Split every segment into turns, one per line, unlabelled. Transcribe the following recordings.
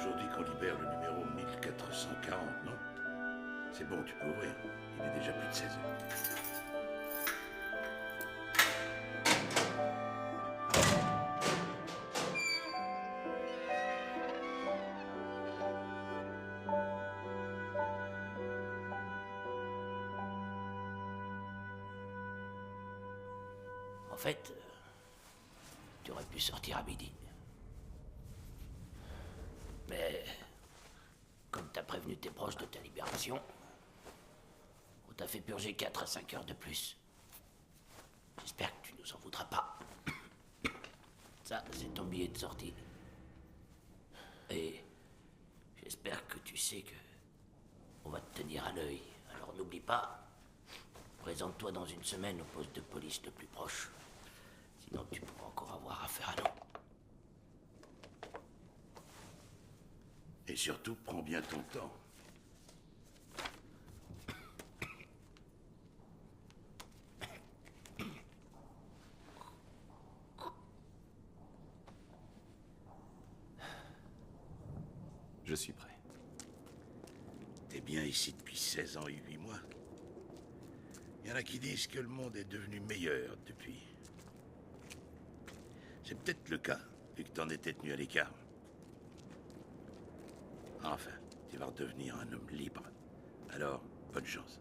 aujourd'hui qu'on libère le numéro 1440, non? C'est bon, tu peux ouvrir. Il est déjà plus de 16 heures.
En fait, tu aurais pu sortir à midi. Mais, comme t'as prévenu tes proches de ta libération, on t'a fait purger 4 à 5 heures de plus. J'espère que tu nous en voudras pas. Ça, c'est ton billet de sortie. Et j'espère que tu sais que on va te tenir à l'œil. Alors n'oublie pas, présente-toi dans une semaine au poste de police le plus proche. Sinon, tu pourras encore avoir affaire à nous.
Et surtout, prends bien ton temps.
Je suis prêt.
T'es bien ici depuis 16 ans et 8 mois. Il y en a qui disent que le monde est devenu meilleur depuis. C'est peut-être le cas, vu que t'en étais tenu à l'écart. Enfin, tu vas redevenir un homme libre. Alors, bonne chance.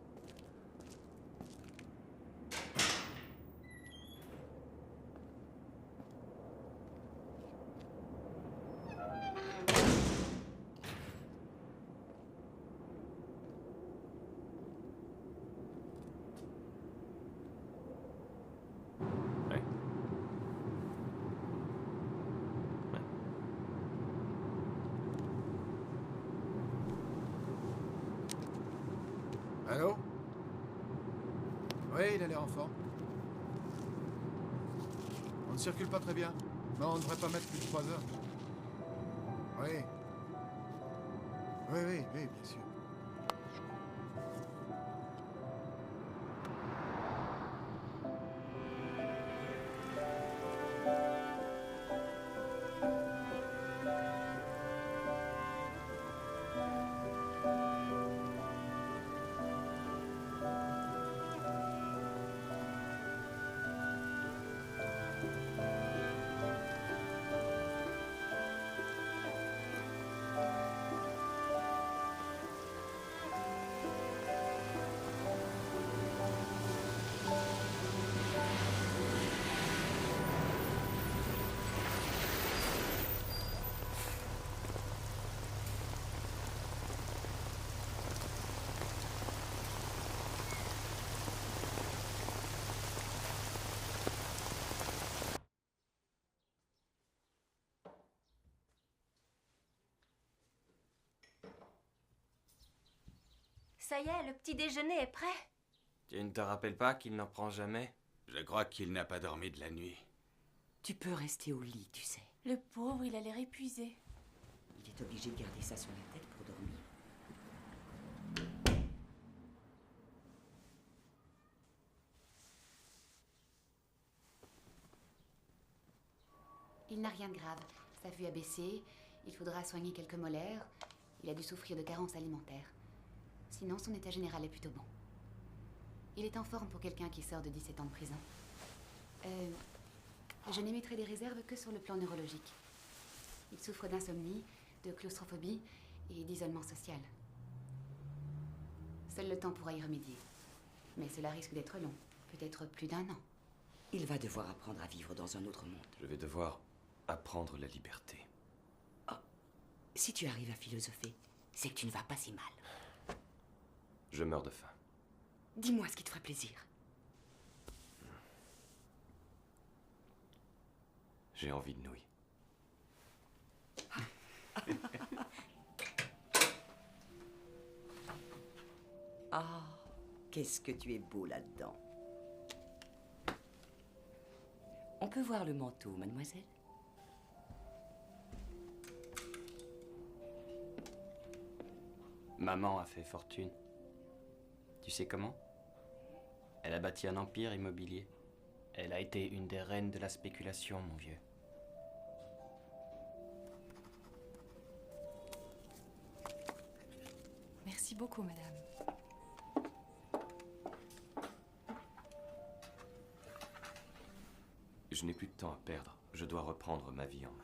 Ouais. Ouais.
Allô? Oui, il a l'air en forme. On ne circule pas très bien. Non, on ne devrait pas mettre plus de 3 heures. Oui. Oui, bien sûr.
Ça y est, le petit déjeuner est prêt.
Tu ne te rappelles pas qu'il n'en prend jamais?
Je crois qu'il n'a pas dormi de la nuit.
Tu peux rester au lit, tu sais.
Le pauvre, il a l'air épuisé.
Il est obligé de garder ça sur la tête pour dormir.
Il n'a rien de grave. Sa vue a baissé, il faudra soigner quelques molaires, il a dû souffrir de carences alimentaires. Sinon, son état général est plutôt bon. Il est en forme pour quelqu'un qui sort de 17 ans de prison. Je n'émettrai des réserves que sur le plan neurologique. Il souffre d'insomnie, de claustrophobie et d'isolement social. Seul le temps pourra y remédier. Mais cela risque d'être long, peut-être plus d'1 an.
Il va devoir apprendre à vivre dans un autre monde.
Je vais devoir apprendre la liberté.
Oh, si tu arrives à philosopher, c'est que tu ne vas pas si mal.
Je meurs de faim.
Dis-moi ce qui te ferait plaisir.
J'ai envie de nouilles.
Ah, qu'est-ce que tu es beau là-dedans. On peut voir le manteau, mademoiselle?
Maman a fait fortune. Tu sais comment? Elle a bâti un empire immobilier. Elle a été une des reines de la spéculation, mon vieux.
Merci beaucoup, madame.
Je n'ai plus de temps à perdre. Je dois reprendre ma vie en main.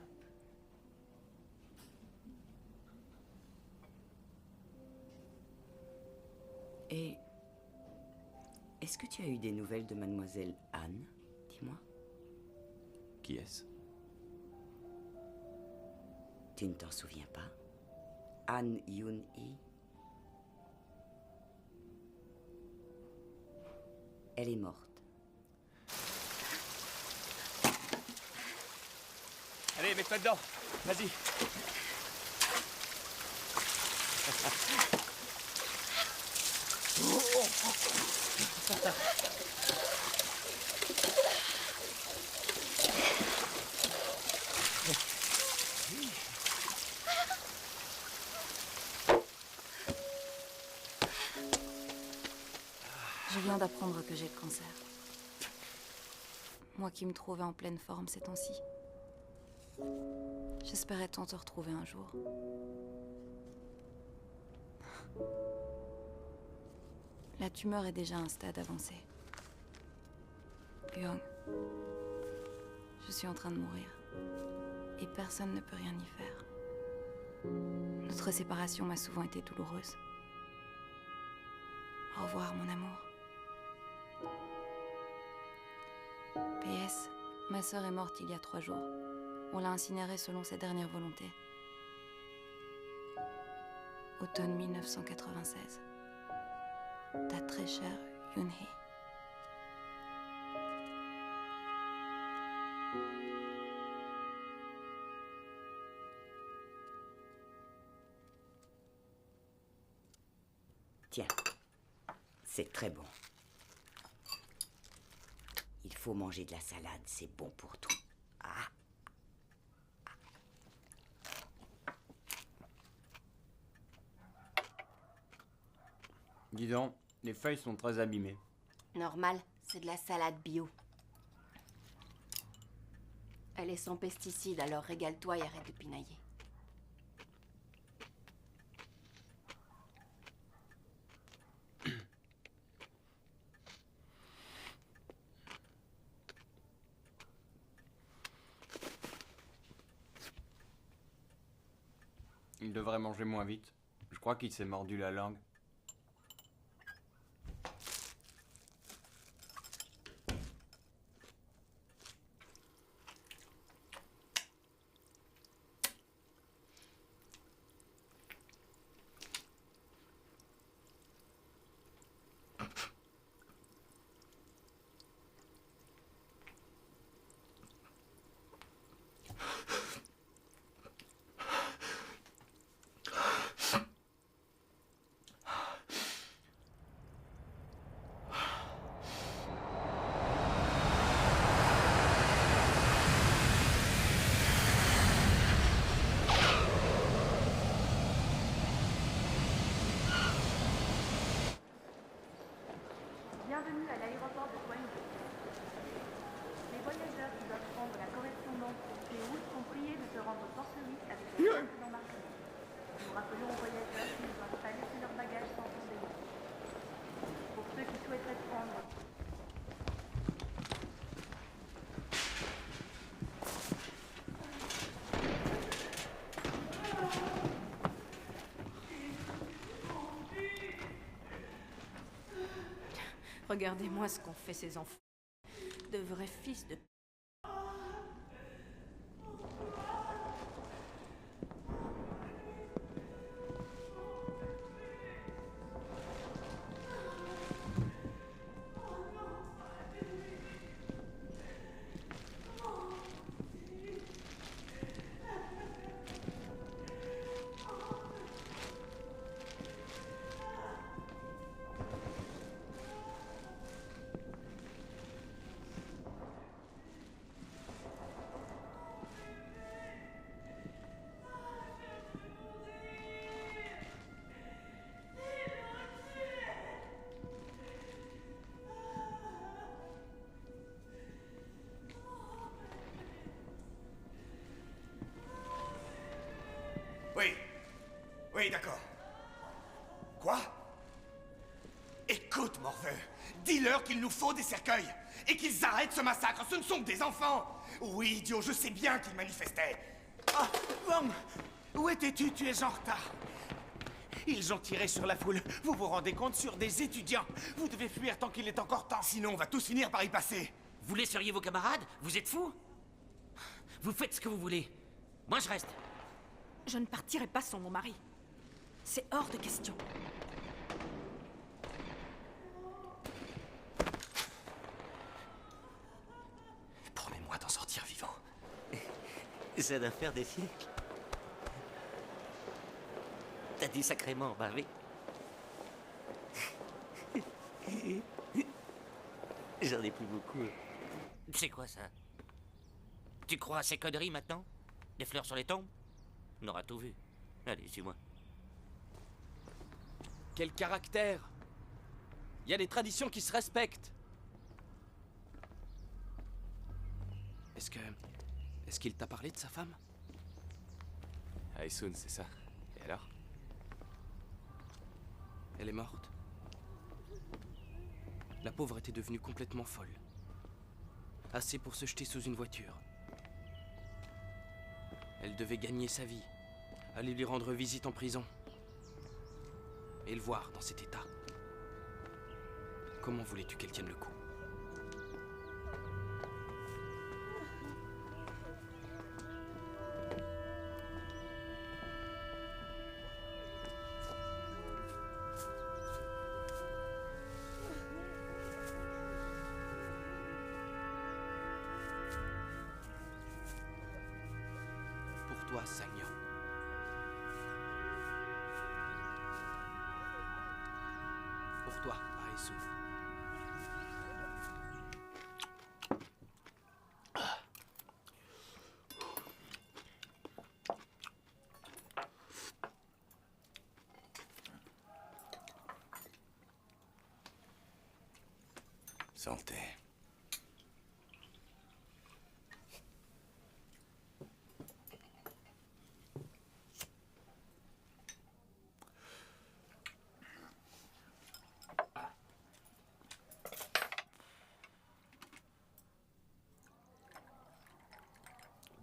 Et est-ce que tu as eu des nouvelles de mademoiselle Anne? Dis-moi.
Qui est-ce?
Tu ne t'en souviens pas? Anne Yoon-hee? Elle est morte.
Allez, mets-toi dedans. Vas-y.
Je viens d'apprendre que j'ai le cancer. Moi qui me trouvais en pleine forme ces temps-ci. J'espérais tant te retrouver un jour. La tumeur est déjà à un stade avancé. Young, je suis en train de mourir. Et personne ne peut rien y faire. Notre séparation m'a souvent été douloureuse. Au revoir, mon amour. PS, ma sœur est morte il y a 3 jours. On l'a incinérée selon sa dernière volonté. Automne 1996. Ta très chère Yoon-hee.
Tiens, c'est très bon. Il faut manger de la salade, c'est bon pour tout. Ah.
Dis donc, les feuilles sont très abîmées.
Normal, c'est de la salade bio. Elle est sans pesticides, alors régale-toi et arrête de pinailler.
Il devrait manger moins vite. Je crois qu'il s'est mordu la langue.
Bienvenue à l'aéroport de Gwangju. Les voyageurs qui doivent prendre la correspondance pour Séoul sont priés de se rendre porte-riche avec la carte d'embarquement. Nous rappelons aux voyageurs qu'ils ne doivent pas laisser leurs bagages sans rendez-vous. Pour ceux qui souhaiteraient prendre
Regardez-moi ce qu'ont fait ces enfants. De vrais fils de...
Oui. Oui, d'accord. Quoi? Morveux, dis-leur qu'il nous faut des cercueils et qu'ils arrêtent ce massacre. Ce ne sont que des enfants. Oui, idiot, je sais bien qu'ils manifestaient.
Ah, Wong, où étais-tu? Tu es en retard. Ils ont tiré sur la foule. Vous vous rendez compte? Sur des étudiants. Vous devez fuir tant qu'il est encore temps.
Sinon, on va tous finir par y passer.
Vous laisseriez vos camarades? Vous êtes fous? Vous faites ce que vous voulez. Moi, je reste.
Je ne partirai pas sans mon mari. C'est hors de question.
Promets-moi d'en sortir vivant.
Ça doit faire des siècles. T'as dû sacrément baver. J'en ai plus beaucoup. C'est quoi ça? Tu crois à ces conneries maintenant? Des fleurs sur les tombes? On aura tout vu. Allez, suis-moi.
Quel caractère! Il y a des traditions qui se respectent. Est-ce qu'il t'a parlé de sa femme?
Aisun, c'est ça. Et alors?
Elle est morte. La pauvre était devenue complètement folle. Assez pour se jeter sous une voiture. Elle devait gagner sa vie, aller lui rendre visite en prison. Et le voir dans cet état. Comment voulais-tu qu'elle tienne le coup? Pour toi, Sagna. Pour toi, Aisun.
Santé.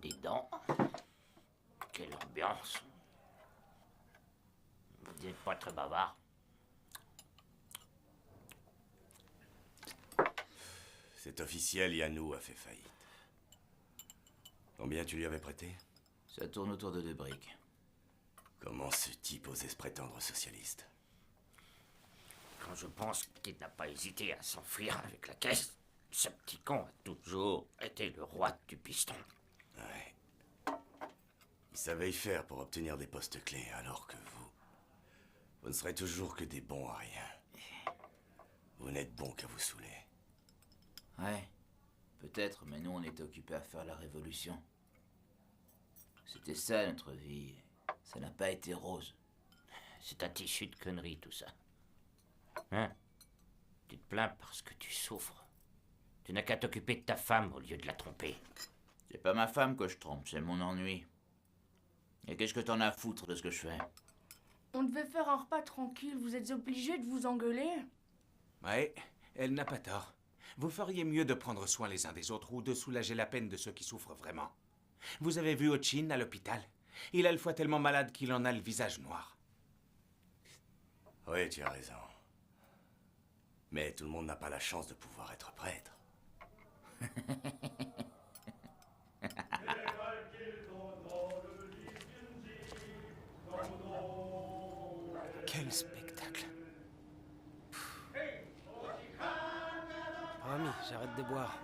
Dis donc, quelle ambiance. Vous n'êtes pas très bavard.
Cet officiel Yanou a fait faillite. Combien tu lui avais prêté?
Ça tourne autour de 2 briques.
Comment ce type osait se prétendre socialiste?
Quand je pense qu'il n'a pas hésité à s'enfuir avec la caisse, ce petit con a toujours été le roi du piston.
Ouais. Il savait y faire pour obtenir des postes clés, alors que vous ne serez toujours que des bons à rien. Vous n'êtes bons qu'à vous saouler.
Ouais, peut-être, mais nous on était occupés à faire la révolution. C'était ça notre vie. Ça n'a pas été rose.
C'est un tissu de conneries tout ça. Hein? Tu te plains parce que tu souffres. Tu n'as qu'à t'occuper de ta femme au lieu de la tromper.
C'est pas ma femme que je trompe, c'est mon ennui. Et qu'est-ce que t'en as à foutre de ce que je fais?
On devait faire un repas tranquille, vous êtes obligés de vous engueuler?
Ouais, elle n'a pas tort. Vous feriez mieux de prendre soin les uns des autres ou de soulager la peine de ceux qui souffrent vraiment. Vous avez vu Ochin à l'hôpital? Il a le foie tellement malade qu'il en a le visage noir.
Oui, tu as raison. Mais tout le monde n'a pas la chance de pouvoir être prêtre.
Quel spectacle. Promis, j'arrête de boire.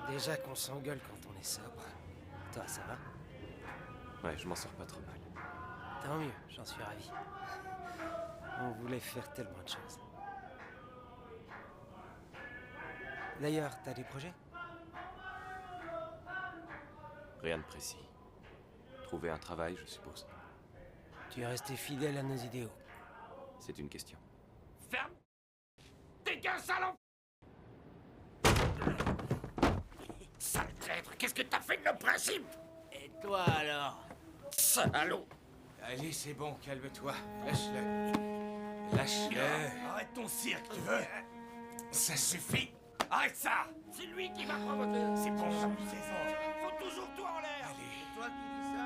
Déjà qu'on s'engueule quand on est sobre. Toi, ça va?
Ouais, je m'en sors pas trop mal.
Tant mieux, j'en suis ravi. On voulait faire tellement de choses. D'ailleurs, t'as des projets?
Rien de précis. Trouver un travail, je suppose.
Tu es resté fidèle à nos idéaux.
C'est une question.
Ferme! Dégage, salon! Sale traître, qu'est-ce que t'as fait de nos principes?
Et toi alors?
Salaud!
Allez, c'est bon, calme-toi. Lâche-le. Lâche-le.
Arrête ton cirque, tu veux? Ça suffit. Arrête ça.
C'est lui qui m'a provoqué.
C'est bon, abusez-en.
Faut toujours tout en l'air.
Allez.
Toi qui dis ça.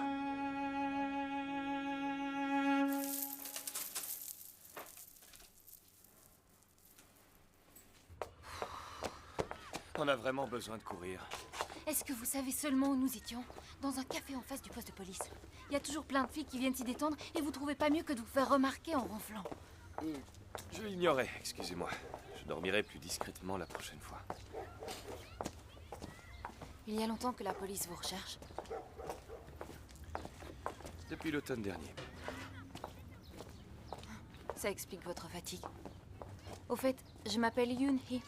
On a vraiment besoin de courir.
Est-ce que vous savez seulement où nous étions? Dans un café en face du poste de police. Il y a toujours plein de filles qui viennent s'y détendre et vous trouvez pas mieux que de vous faire remarquer en ronflant.
Je l'ignorais, excusez-moi. Je dormirai plus discrètement la prochaine fois.
Il y a longtemps que la police vous recherche.
Depuis l'automne dernier.
Ça explique votre fatigue. Au fait, je m'appelle Yoon Hee.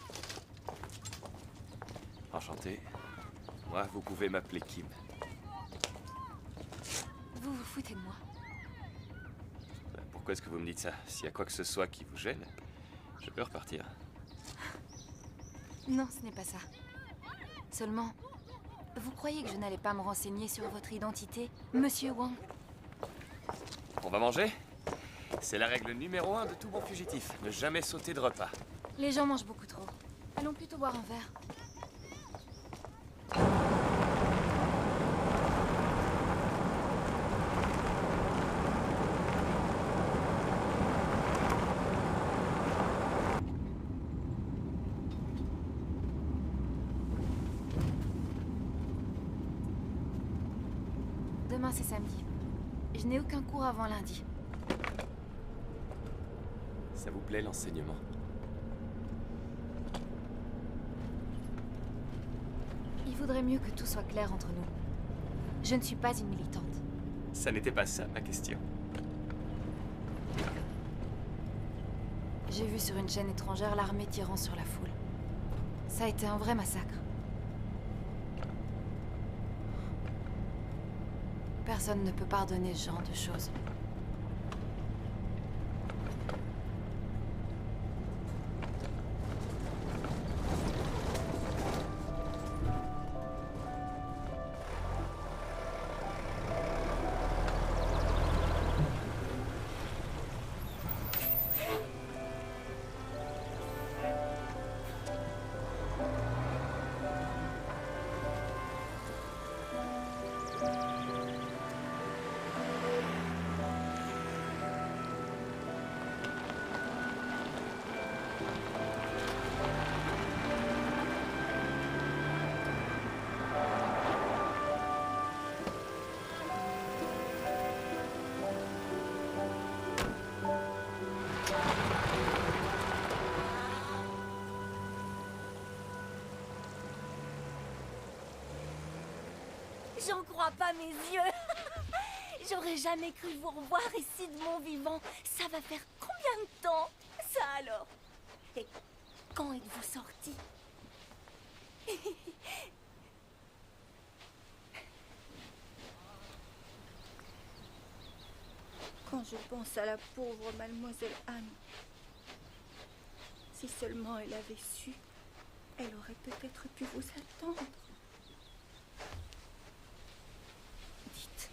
Enchanté. Moi, vous pouvez m'appeler Kim.
Vous vous foutez de moi.
Pourquoi est-ce que vous me dites ça? S'il y a quoi que ce soit qui vous gêne, je peux repartir.
Non, ce n'est pas ça. Seulement, vous croyez que je n'allais pas me renseigner sur votre identité, Monsieur Wang?
On va manger? C'est la règle numéro 1 de tout bon fugitif. Ne jamais sauter de repas.
Les gens mangent beaucoup trop. Allons plutôt boire un verre. Demain, c'est samedi. Je n'ai aucun cours avant lundi.
Ça vous plaît l'enseignement?
Il vaudrait mieux que tout soit clair entre nous. Je ne suis pas une militante.
Ça n'était pas ça ma question.
J'ai vu sur une chaîne étrangère l'armée tirant sur la foule. Ça a été un vrai massacre. Personne ne peut pardonner ce genre de choses.
J'en crois pas mes yeux. J'aurais jamais cru vous revoir ici de mon vivant. Ça va faire combien de temps, ça alors? Et quand êtes-vous sortis?
Quand je pense à la pauvre mademoiselle Anne, si seulement elle avait su, elle aurait peut-être pu vous attendre. Dites,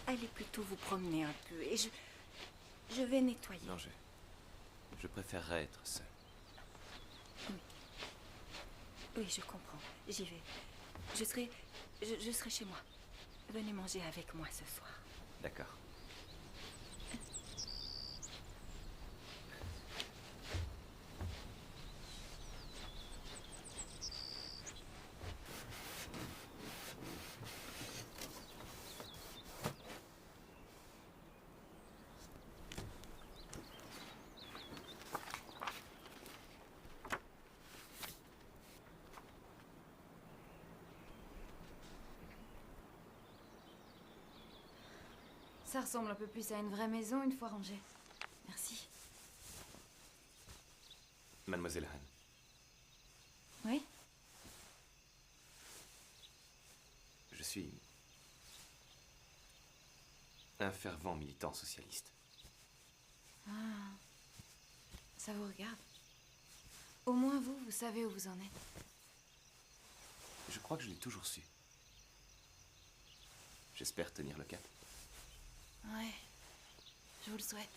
allez plutôt vous promener un peu et je vais nettoyer.
Non, je préférerais être seul.
Oui, je comprends. J'y vais. Je serai chez moi. Venez manger avec moi ce soir.
D'accord.
Ça ressemble un peu plus à une vraie maison une fois rangée. Merci.
Mademoiselle Han,
Oui?
je suis un fervent militant socialiste.
Ah, ça vous regarde. Au moins vous savez où vous en êtes.
Je crois que je l'ai toujours su. J'espère tenir le cap.
Ouais, je vous le souhaite.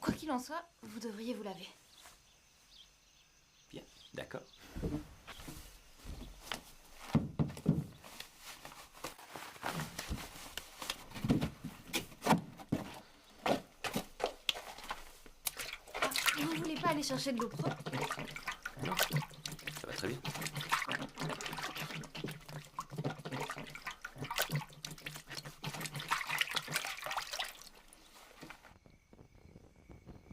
Quoi qu'il en soit, vous devriez vous laver.
Bien, d'accord.
Vous voulez pas aller chercher de l'eau propre?
Non, ça va très bien.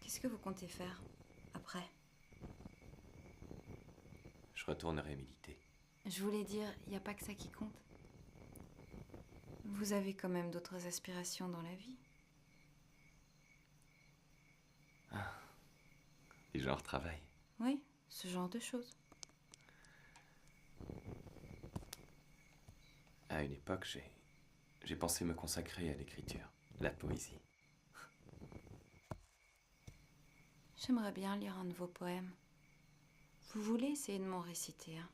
Qu'est-ce que vous comptez faire après?
Je retournerai méditer.
Je voulais dire, il n'y a pas que ça qui compte. Vous avez quand même d'autres aspirations dans la vie.
Et genre travail.
Oui, ce genre de choses.
À une époque, j'ai pensé me consacrer à l'écriture, la poésie.
J'aimerais bien lire un de vos poèmes. Vous voulez essayer de m'en réciter un?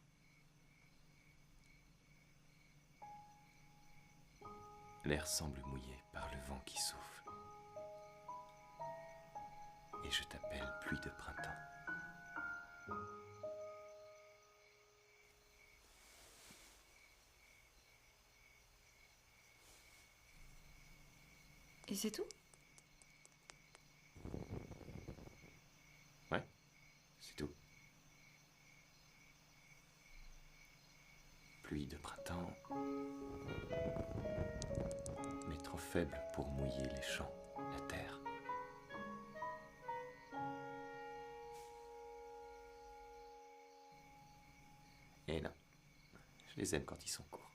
L'air semble mouillé par le vent qui souffle. Et je t'appelle pluie de printemps.
Et c'est tout?
Ouais, c'est tout. Pluie de printemps, mais trop faible pour mouiller les champs, la terre. Et non, je les aime quand ils sont courts.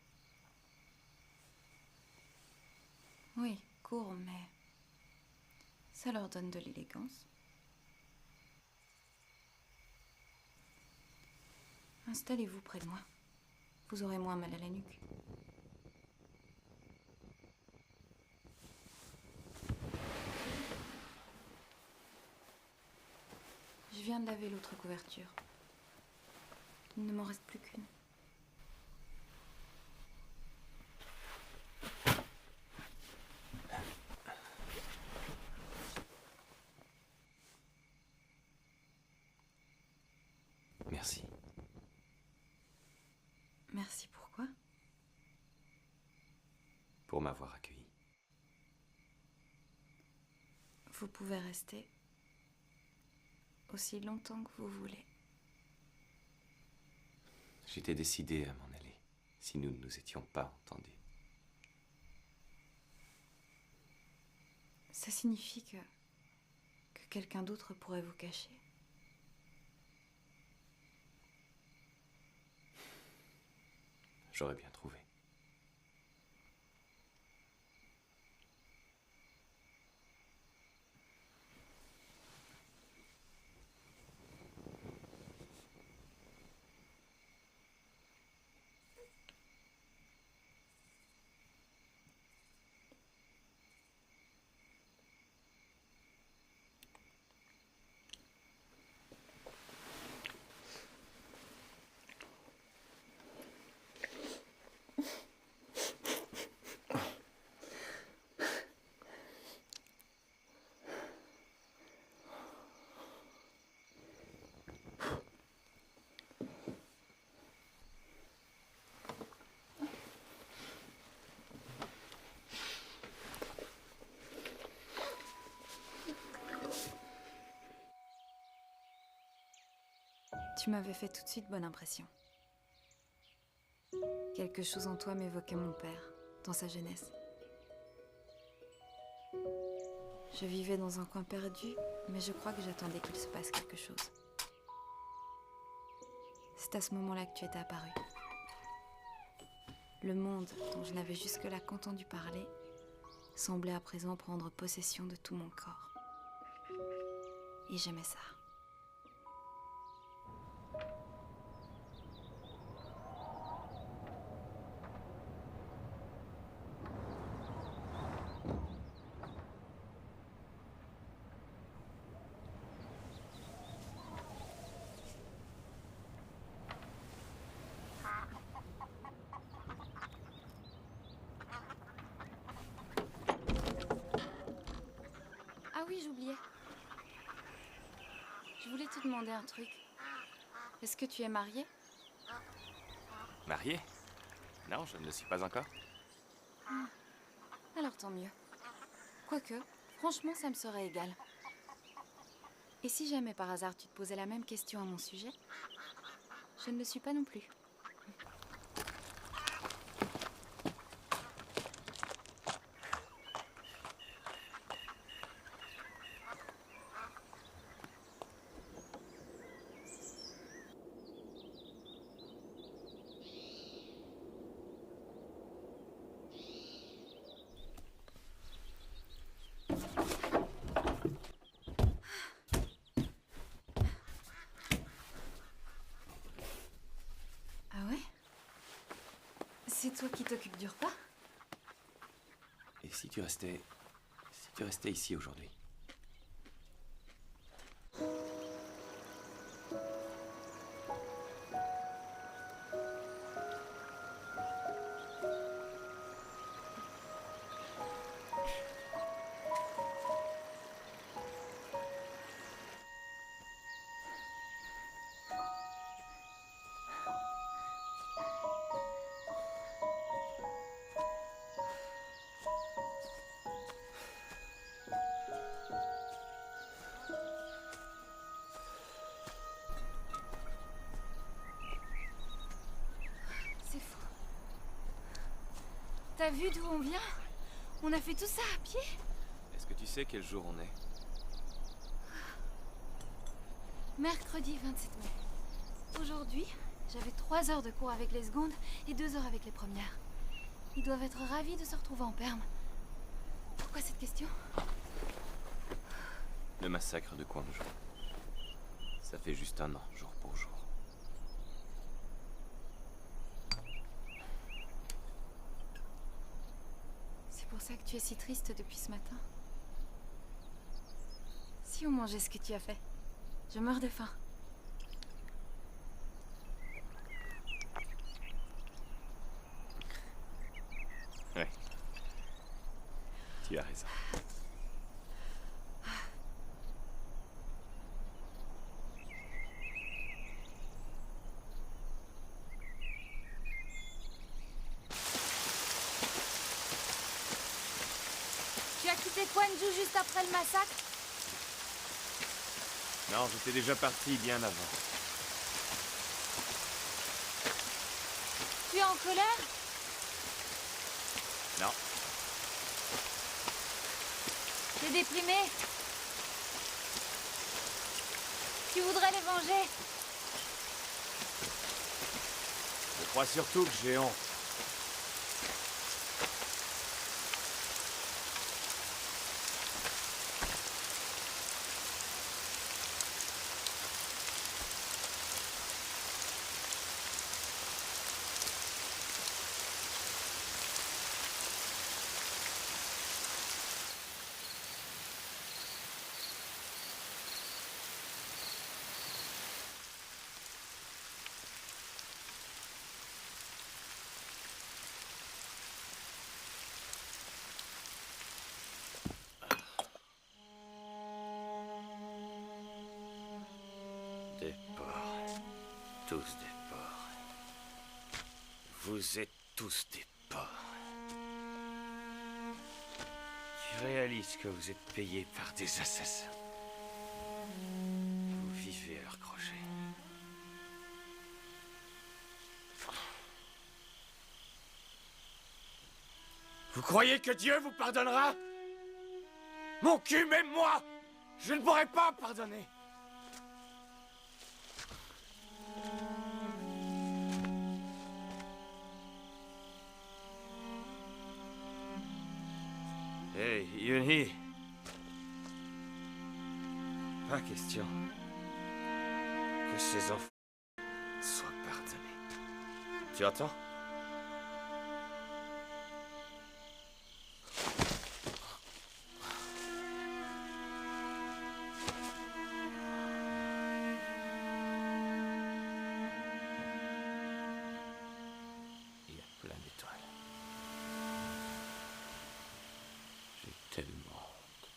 Oui, court, mais ça leur donne de l'élégance. Installez-vous près de moi. Vous aurez moins mal à la nuque. Je viens de laver l'autre couverture. Il ne m'en reste plus qu'une.
Merci.
Merci, pourquoi?
Pour m'avoir accueilli.
Vous pouvez rester aussi longtemps que vous voulez.
J'étais décidé à m'en aller, si nous ne nous étions pas entendus.
Ça signifie que quelqu'un d'autre pourrait vous cacher.
J'aurais bien trouvé.
Tu m'avais fait tout de suite bonne impression. Quelque chose en toi m'évoquait mon père, dans sa jeunesse. Je vivais dans un coin perdu, mais je crois que j'attendais qu'il se passe quelque chose. C'est à ce moment-là que tu étais apparu. Le monde, dont je n'avais jusque-là qu'entendu parler, semblait à présent prendre possession de tout mon corps. Et j'aimais ça. Ah oui, j'oubliais. Je voulais te demander un truc. Est-ce que tu es marié?
Marié? Non, je ne le suis pas encore.
Alors tant mieux. Quoique, franchement, ça me serait égal. Et si jamais par hasard tu te posais la même question à mon sujet, je ne le suis pas non plus. Ah ouais? C'est toi qui t'occupes du repas?
Et si tu restais... Si tu restais ici aujourd'hui?
C'est fou. T'as vu d'où on vient? On a fait tout ça à pied?
Est-ce que tu sais quel jour on est?
Mercredi 27 mai. Aujourd'hui, j'avais 3 heures de cours avec les secondes et 2 heures avec les premières. Ils doivent être ravis de se retrouver en perme. Pourquoi cette question?
Le massacre de Kwangju. Ça fait juste 1 an, jour pour jour.
C'est pour ça que tu es si triste depuis ce matin. Si on mangeait ce que tu as fait, je meurs de faim.
Ouais. Tu as raison.
Tu as quitté Kwangju juste après le massacre?
Non, j'étais déjà parti bien avant.
Tu es en colère?
Non.
T'es déprimé? Tu voudrais les venger?
Je crois surtout que j'ai honte. Des porcs. Tous des porcs. Vous êtes tous des porcs. Tu réalises que vous êtes payés par des assassins. Vous vivez à leur crochet. Vous croyez que Dieu vous pardonnera? Mon cul, même moi, je ne pourrai pas pardonner. Hey, Yunhee. Pas question que ces enfants soient pardonnés. Tu entends? Il y a plein d'étoiles. J'ai tellement honte.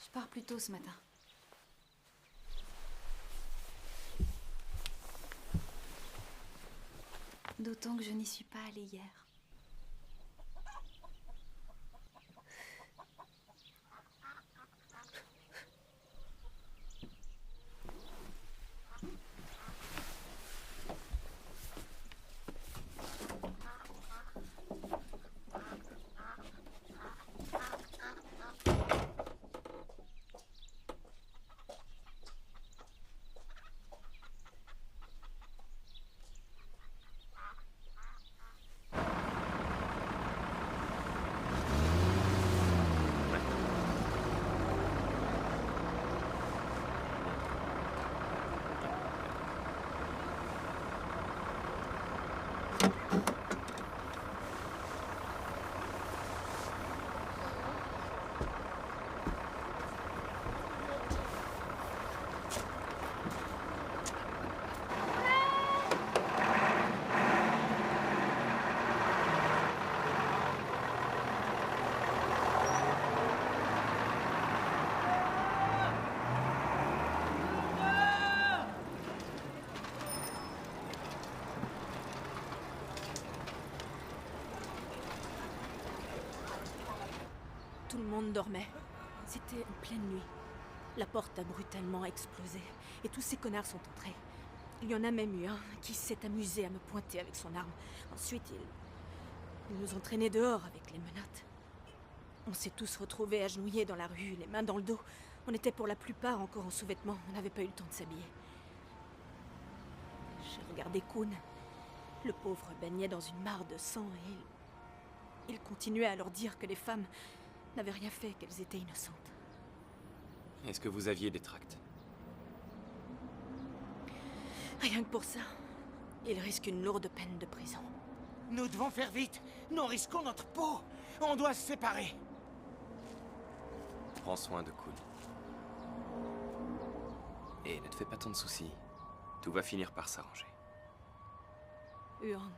Je pars plus tôt ce matin. D'autant que je n'y suis pas allée hier.
Tout le monde dormait. C'était en pleine nuit. La porte a brutalement explosé et tous ces connards sont entrés. Il y en a même eu un qui s'est amusé à me pointer avec son arme. Ensuite, ils nous ont traînés dehors avec les menottes. On s'est tous retrouvés agenouillés dans la rue, les mains dans le dos. On était pour la plupart encore en sous-vêtements. On n'avait pas eu le temps de s'habiller. J'ai regardé Kuhn. Le pauvre baignait dans une mare de sang et il continuait à leur dire que les femmes n'avaient rien fait, qu'elles étaient innocentes.
Est-ce que vous aviez des tracts?
Rien que pour ça, il risque une lourde peine de prison.
Nous devons faire vite. Nous risquons notre peau. On doit se séparer.
Prends soin de Kuhn. Et ne te fais pas tant de soucis. Tout va finir par s'arranger.
Huang,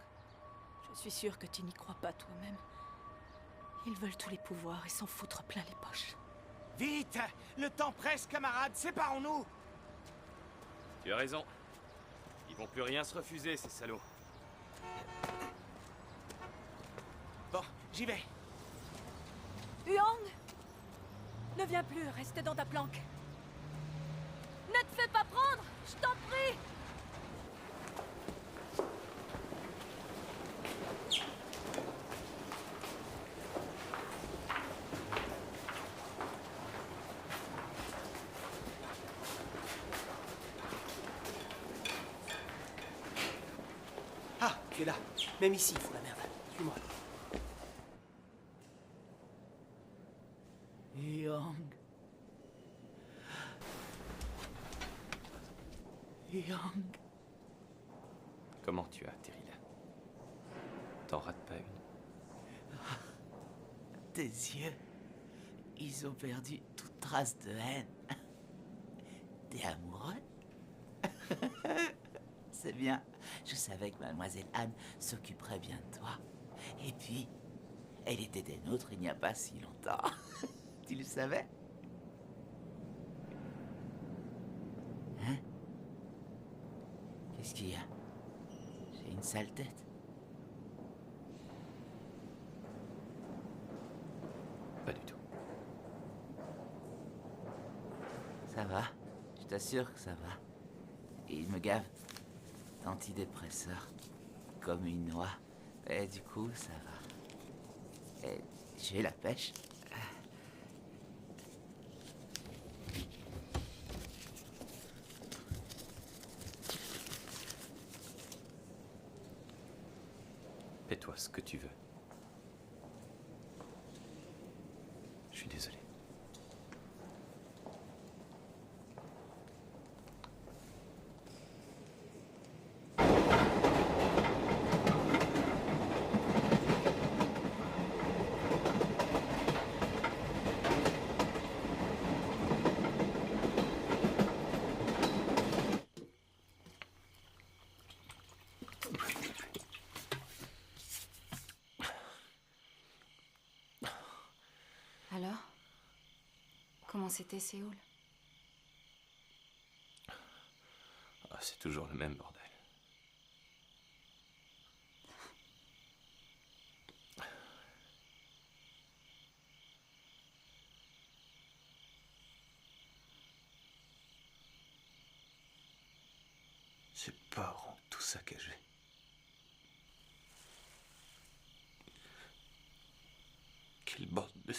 je suis sûre que tu n'y crois pas toi-même. Ils veulent tous les pouvoirs et s'en foutre plein les poches.
Vite! Le temps presse, camarades. Séparons-nous.
Tu as raison. Ils vont plus rien se refuser, ces salauds.
Bon, j'y vais.
Huang! Ne viens plus, reste dans ta planque. Ne te fais pas prendre, je t'en prie!
Ah, tu es là. Même ici, il faut la merde. Suis-moi.
Yang. Yang.
Comment tu as atterri là? T'en rates pas une?
Tes yeux, ils ont perdu toute trace de haine. T'es amoureux? C'est bien. Je savais que mademoiselle Anne s'occuperait bien de toi. Et puis, elle était des nôtres il n'y a pas si longtemps. Tu le savais? Hein? Qu'est-ce qu'il y a? J'ai une sale tête.
Pas du tout.
Ça va. Je t'assure que ça va. Et il me gave d'antidépresseurs. Comme une noix. Et du coup, ça va. Et j'ai la pêche.
Fais-toi ce que tu veux. Je suis désolé.
Alors, Comment c'était Séoul?
Ah, c'est toujours le même bordel. Ces porcs ont tout saccagé. Quelle bande de...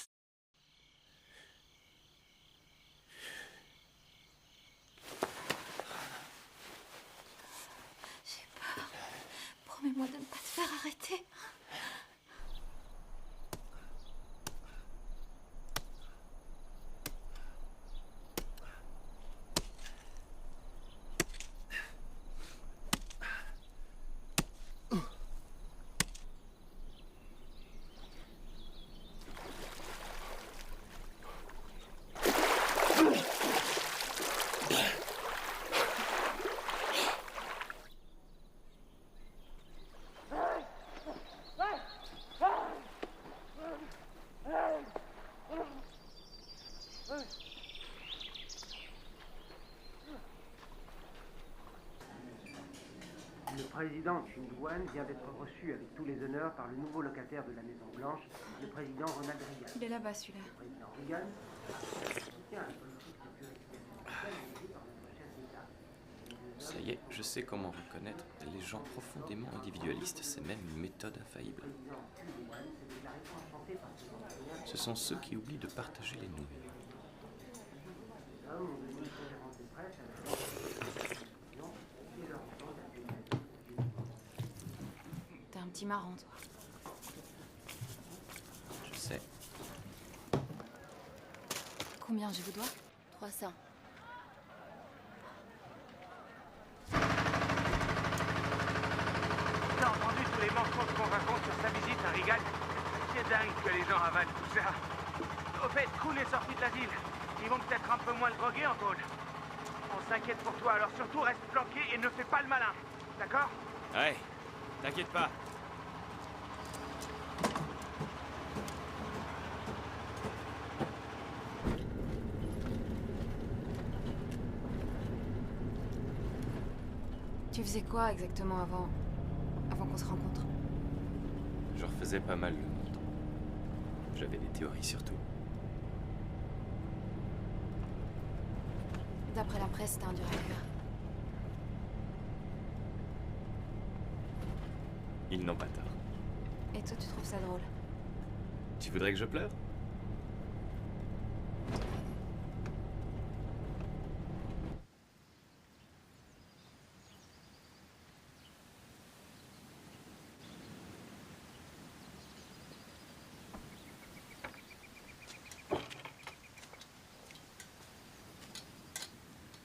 J'ai peur. Promets-moi de ne pas te faire arrêter.
Le président Chun-Dwan vient d'être reçu avec tous les honneurs par le nouveau locataire de la Maison Blanche, le président Ronald Reagan.
Il est là-bas, celui-là.
Le président Reagan soutient la politique de sécurité américaine menée par notre chef d'État.
Ça y est, je sais comment reconnaître les gens profondément individualistes. C'est même une méthode infaillible. Ce sont ceux qui oublient de partager les nouilles.
T'es un petit marrant, toi.
Je sais.
Combien je vous dois?
300.
T'as entendu tous les mensonges qu'on raconte sur sa visite à Reagan? C'est dingue que les gens avalent tout ça. Au fait, Kuhn est sorti de l'asile. Ils vont peut-être un peu moins le droguer, Antoine. On s'inquiète pour toi, alors surtout reste planqué et ne fais pas le malin. D'accord?
Ouais, t'inquiète pas.
Tu faisais quoi exactement avant qu'on se rencontre?
Je refaisais pas mal le monde. J'avais des théories sur tout.
D'après la presse, t'es un dur à cuire.
Ils n'ont pas tort.
Et toi, tu trouves ça drôle?
Tu voudrais que je pleure?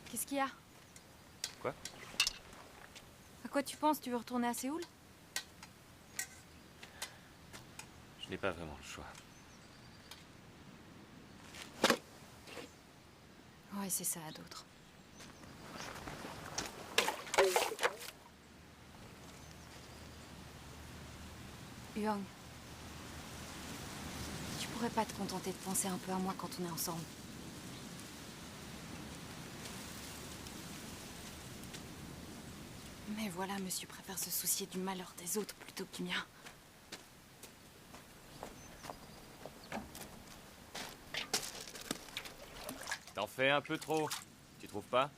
Qu'est-ce qu'il y a?
Quoi?
À quoi tu penses? Tu veux retourner à Séoul?
Je n'ai pas vraiment le choix.
Ouais, c'est ça, à d'autres. Young, tu pourrais pas te contenter de penser un peu à moi quand on est ensemble? Mais voilà, monsieur préfère se soucier du malheur des autres plutôt que du mien.
T'en fais un peu trop, tu trouves pas?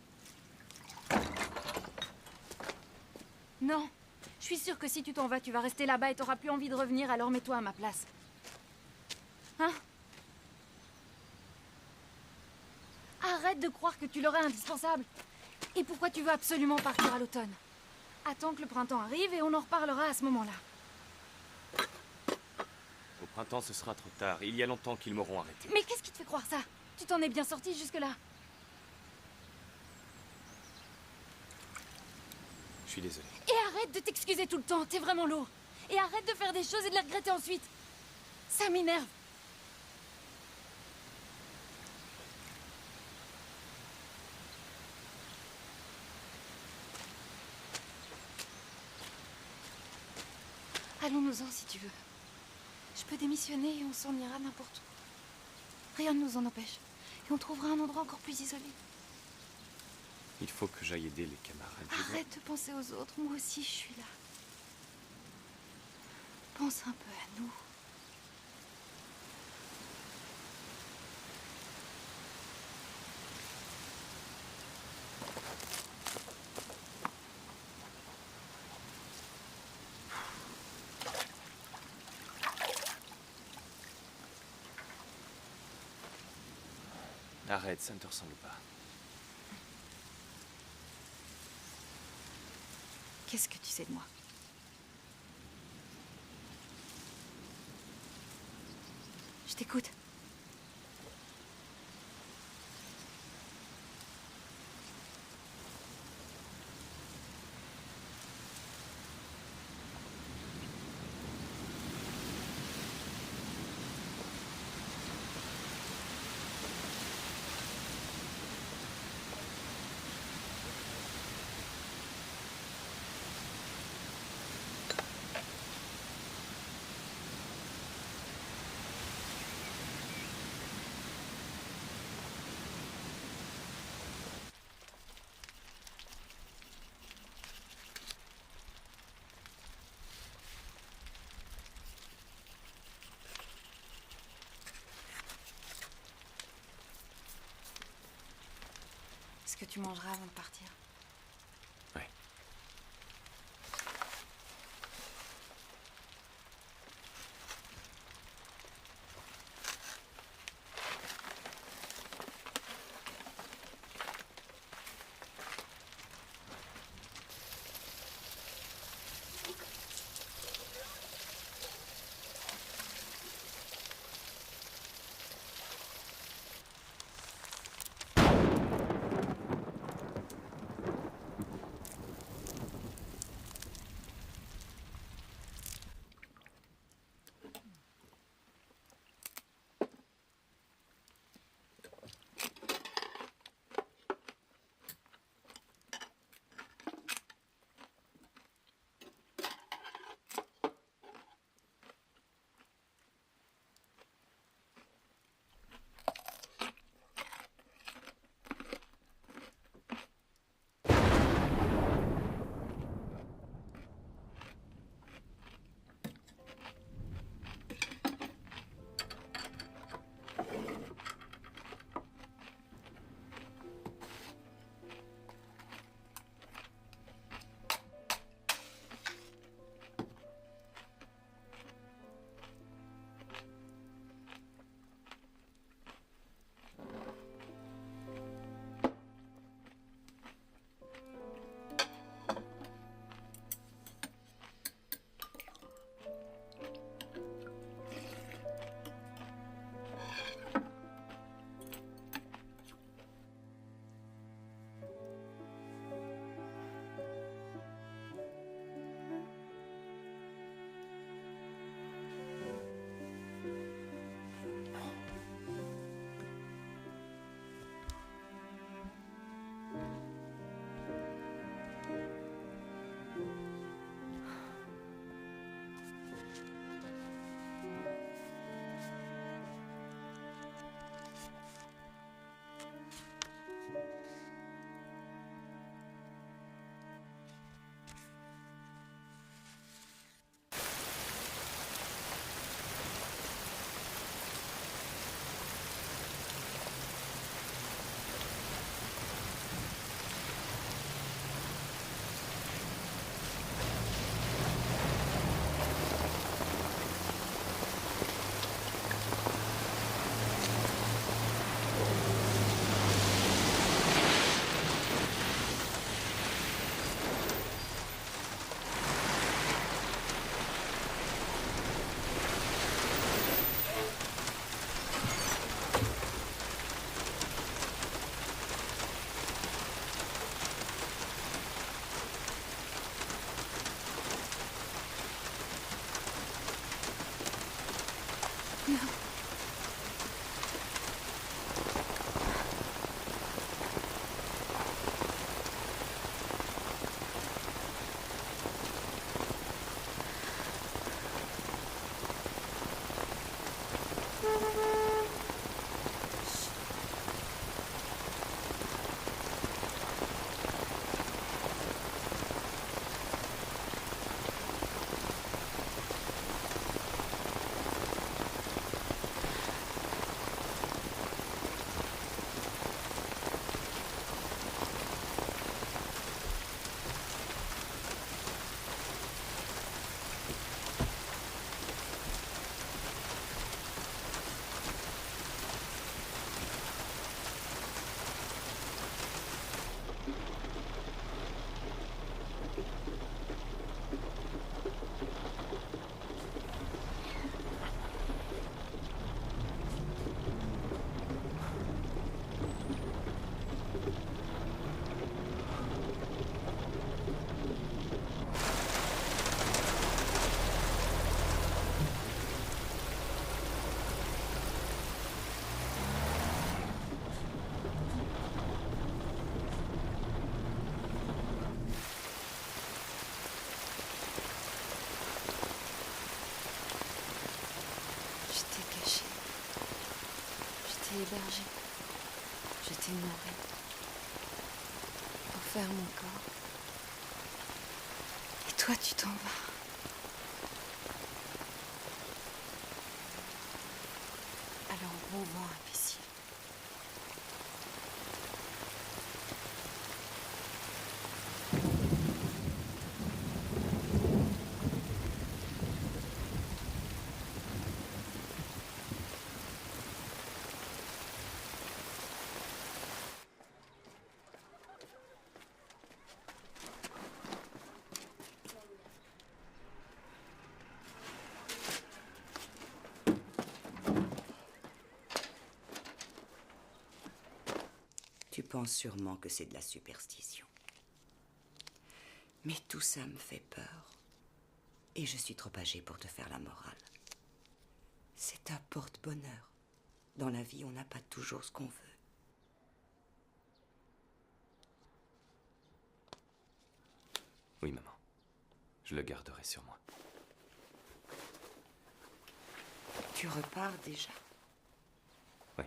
Non, je suis sûre que si tu t'en vas, tu vas rester là-bas et t'auras plus envie de revenir, alors mets-toi à ma place. Hein? Arrête de croire que tu l'aurais indispensable. Et pourquoi tu veux absolument partir à l'automne? Attends que le printemps arrive et on en reparlera à ce moment-là.
Au printemps, ce sera trop tard. Il y a longtemps qu'ils m'auront arrêté.
Mais qu'est-ce qui te fait croire ça? Tu t'en es bien sorti jusque-là.
Je suis désolé.
Et arrête de t'excuser tout le temps, t'es vraiment lourd. Et arrête de faire des choses et de les regretter ensuite. Ça m'énerve. Allons-nous-en si tu veux. Je peux démissionner et on s'en ira n'importe où. Rien ne nous en empêche. Et on trouvera un endroit encore plus isolé.
Il faut que j'aille aider les camarades.
Arrête de penser aux autres, moi aussi je suis là. Pense un peu à nous.
Arrête, ça ne te ressemble pas.
Qu'est-ce que tu sais de moi? Je t'écoute. Est-ce que tu mangeras avant de partir?
Oui.
t'ai hébergé. Je t'ai nourri. Offert mon corps. Et toi, tu t'en vas. Alors, bon vent, imbécile.
Tu penses sûrement que c'est de la superstition. Mais tout ça me fait peur. Et je suis trop âgée pour te faire la morale. C'est un porte-bonheur. Dans la vie, on n'a pas toujours ce qu'on veut.
Oui, maman. Je le garderai sur moi.
Tu repars déjà?
Oui.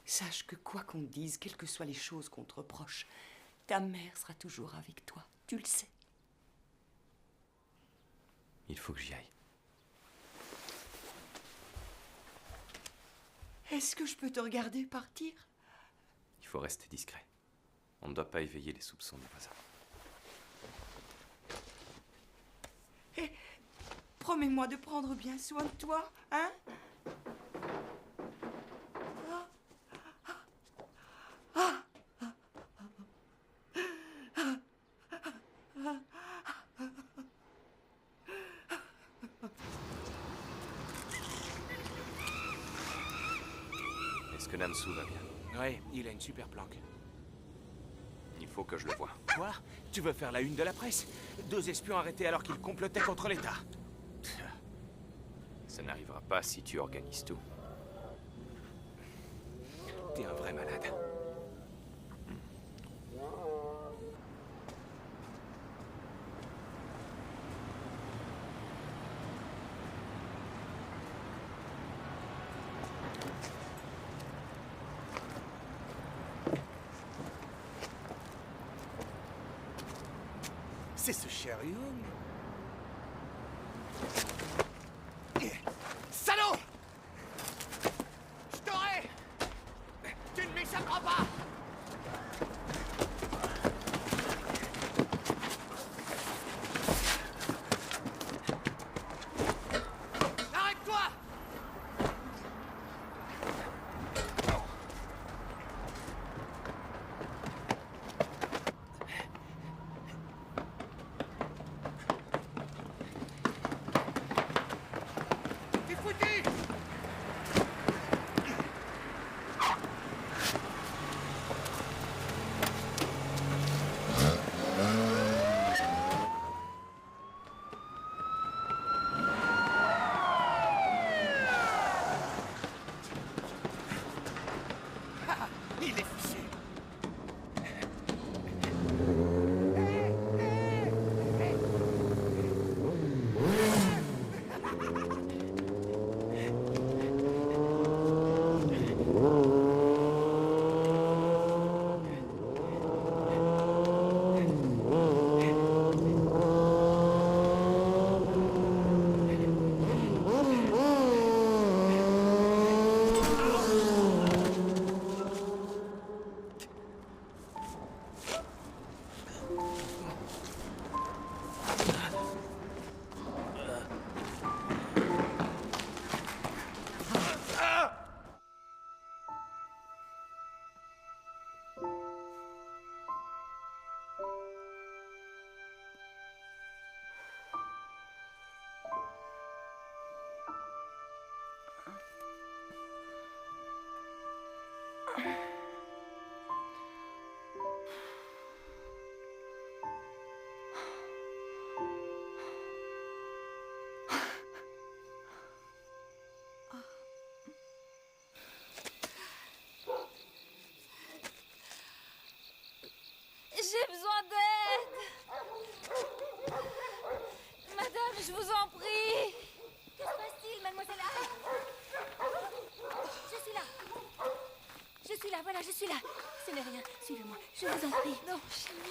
Sache que quoi qu'on te dise, quelles que soient les choses qu'on te reproche, ta mère sera toujours avec toi. Tu le sais.
Il faut que j'y aille.
Est-ce que je peux te regarder partir?
Il faut rester discret. On ne doit pas éveiller les soupçons des voisins.
Et promets-moi de prendre bien soin de toi, hein?
Est-ce que Namsu va bien?
Ouais, il a une super planque.
Il faut que je le voie.
Quoi? Tu veux faire la une de la presse? 2 espions arrêtés alors qu'ils complotaient contre l'État.
Ça n'arrivera pas si tu organises tout.
T'es un vrai malade.
C'est ce cher Young. Salaud! Je t'aurai! Tu ne m'échapperas pas! Arrête-toi!
voilà, je suis là. Ce n'est rien. Suivez-moi, je vous en prie.
Non, chez moi.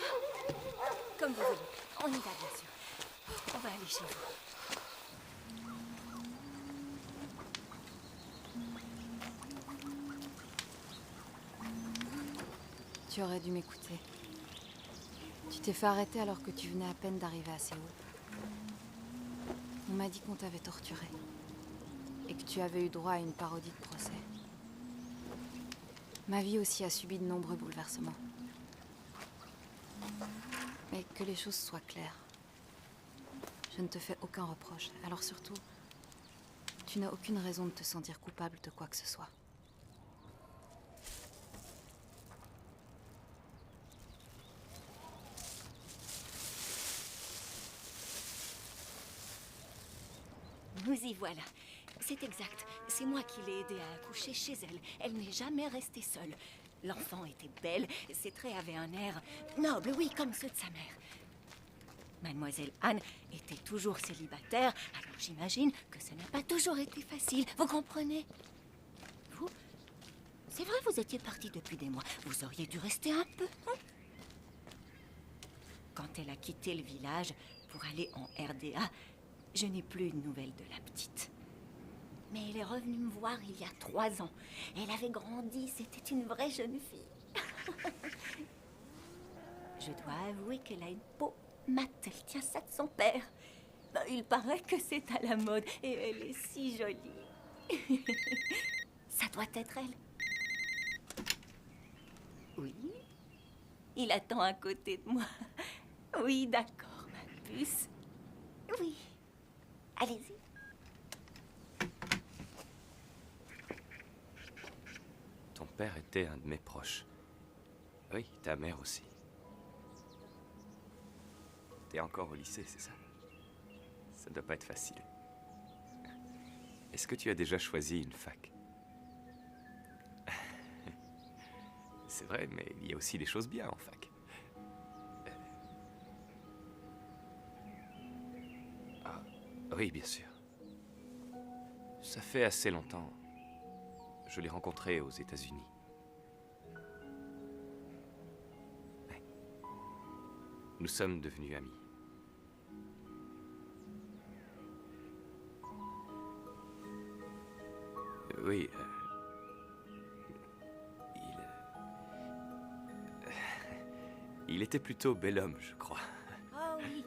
Comme vous voulez. On y va, bien sûr. On va aller chez vous.
Tu aurais dû m'écouter. Tu t'es fait arrêter alors que tu venais à peine d'arriver à Séoul. On m'a dit qu'on t'avait torturé. Et que tu avais eu droit à une parodie de procès. Ma vie aussi a subi de nombreux bouleversements. Mais que les choses soient claires. Je ne te fais aucun reproche. Alors surtout, tu n'as aucune raison de te sentir coupable de quoi que ce soit.
Nous y voilà. C'est exact. C'est moi qui l'ai aidée à accoucher chez elle. Elle n'est jamais restée seule. L'enfant était belle, ses traits avaient un air noble, oui, comme ceux de sa mère. Mademoiselle Anne était toujours célibataire, alors j'imagine que ça n'a pas toujours été facile. Vous comprenez? Vous? C'est vrai, vous étiez partie depuis des mois. Vous auriez dû rester un peu, non? Quand elle a quitté le village pour aller en RDA, je n'ai plus de nouvelles de la petite. Mais elle est revenue me voir il y a 3 ans. Elle avait grandi, c'était une vraie jeune fille. Je dois avouer qu'elle a une peau mate, elle tient ça de son père. Ben, il paraît que c'est à la mode et elle est si jolie. Ça doit être elle. Oui, il attend à côté de moi. Oui, d'accord, ma puce. Oui, allez-y.
Ton père était un de mes proches. Oui, ta mère aussi. T'es encore au lycée, c'est ça? Ça doit pas être facile. Est-ce que tu as déjà choisi une fac? C'est vrai, mais il y a aussi des choses bien en fac. Ah, oui, bien sûr. Ça fait assez longtemps. Je l'ai rencontré aux États-Unis. Ouais. Nous sommes devenus amis. Oui. Il était plutôt bel homme, je crois.
Ah oui,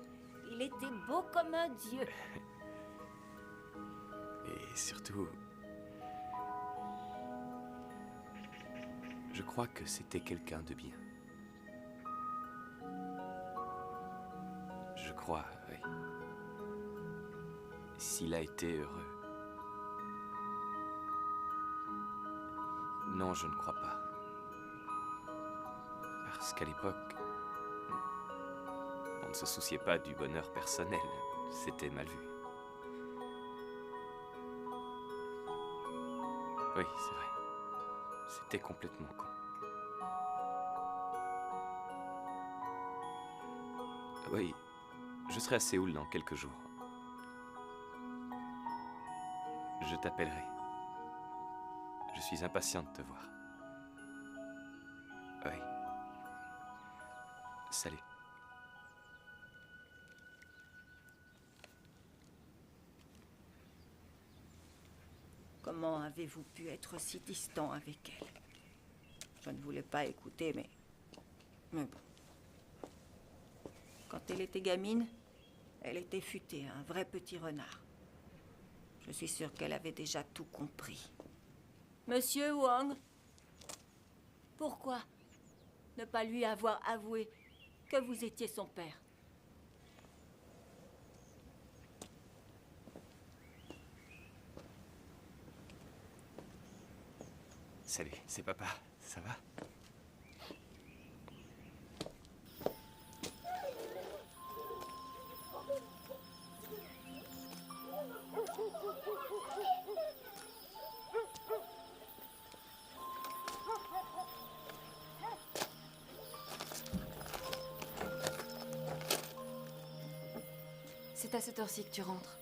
il était beau comme un dieu.
Et surtout... Je crois que c'était quelqu'un de bien. Je crois, oui. S'il a été heureux. Non, je ne crois pas. Parce qu'à l'époque, on ne se souciait pas du bonheur personnel. C'était mal vu. Oui, c'est vrai. C'était complètement con. Oui, je serai à Séoul dans quelques jours. Je t'appellerai. Je suis impatient de te voir. Oui. Salut.
Comment avez-vous pu être si distant avec elle? Je ne voulais pas écouter, mais bon. Quand elle était gamine, elle était futée, un vrai petit renard. Je suis sûre qu'elle avait déjà tout compris. Monsieur Wang, pourquoi ne pas lui avoir avoué que vous étiez son père?
Salut, c'est papa. Ça va?
C'est à cette heure-ci que tu rentres.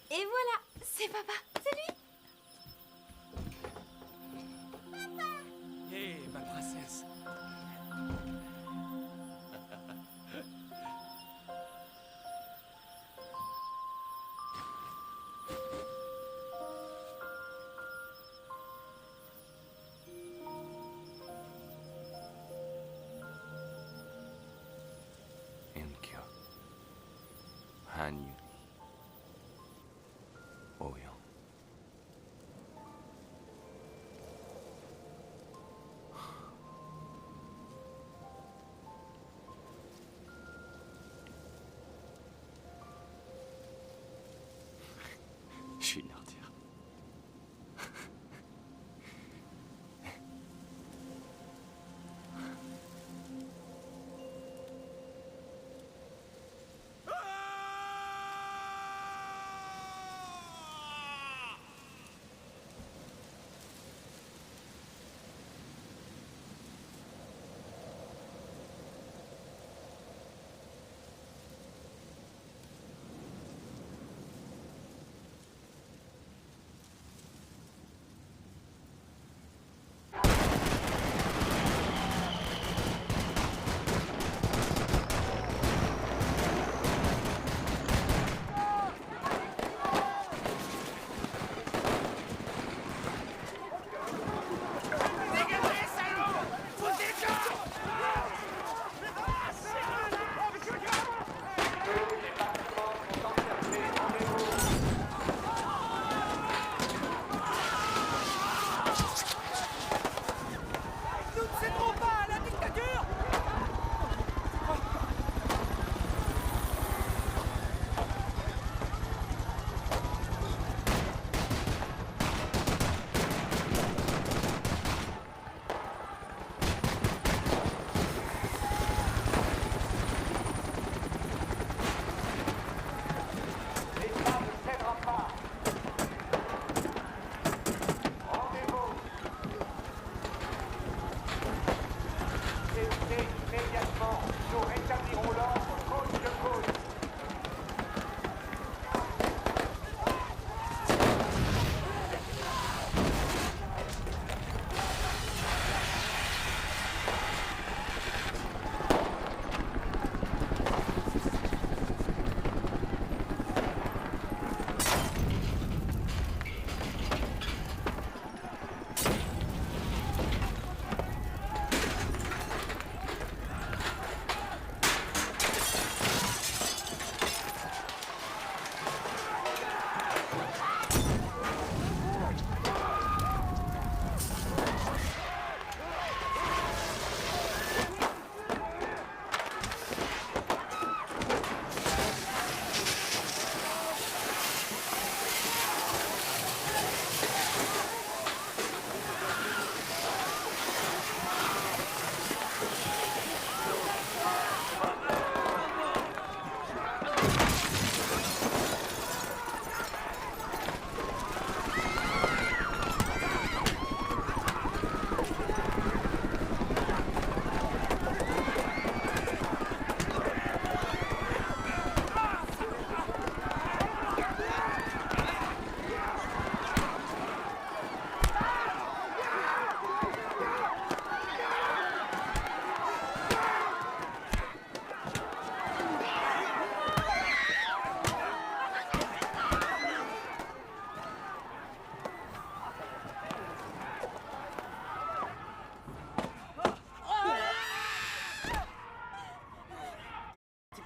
Et voilà, c'est papa, c'est lui.
Annie. Orion. Je suis une ordure.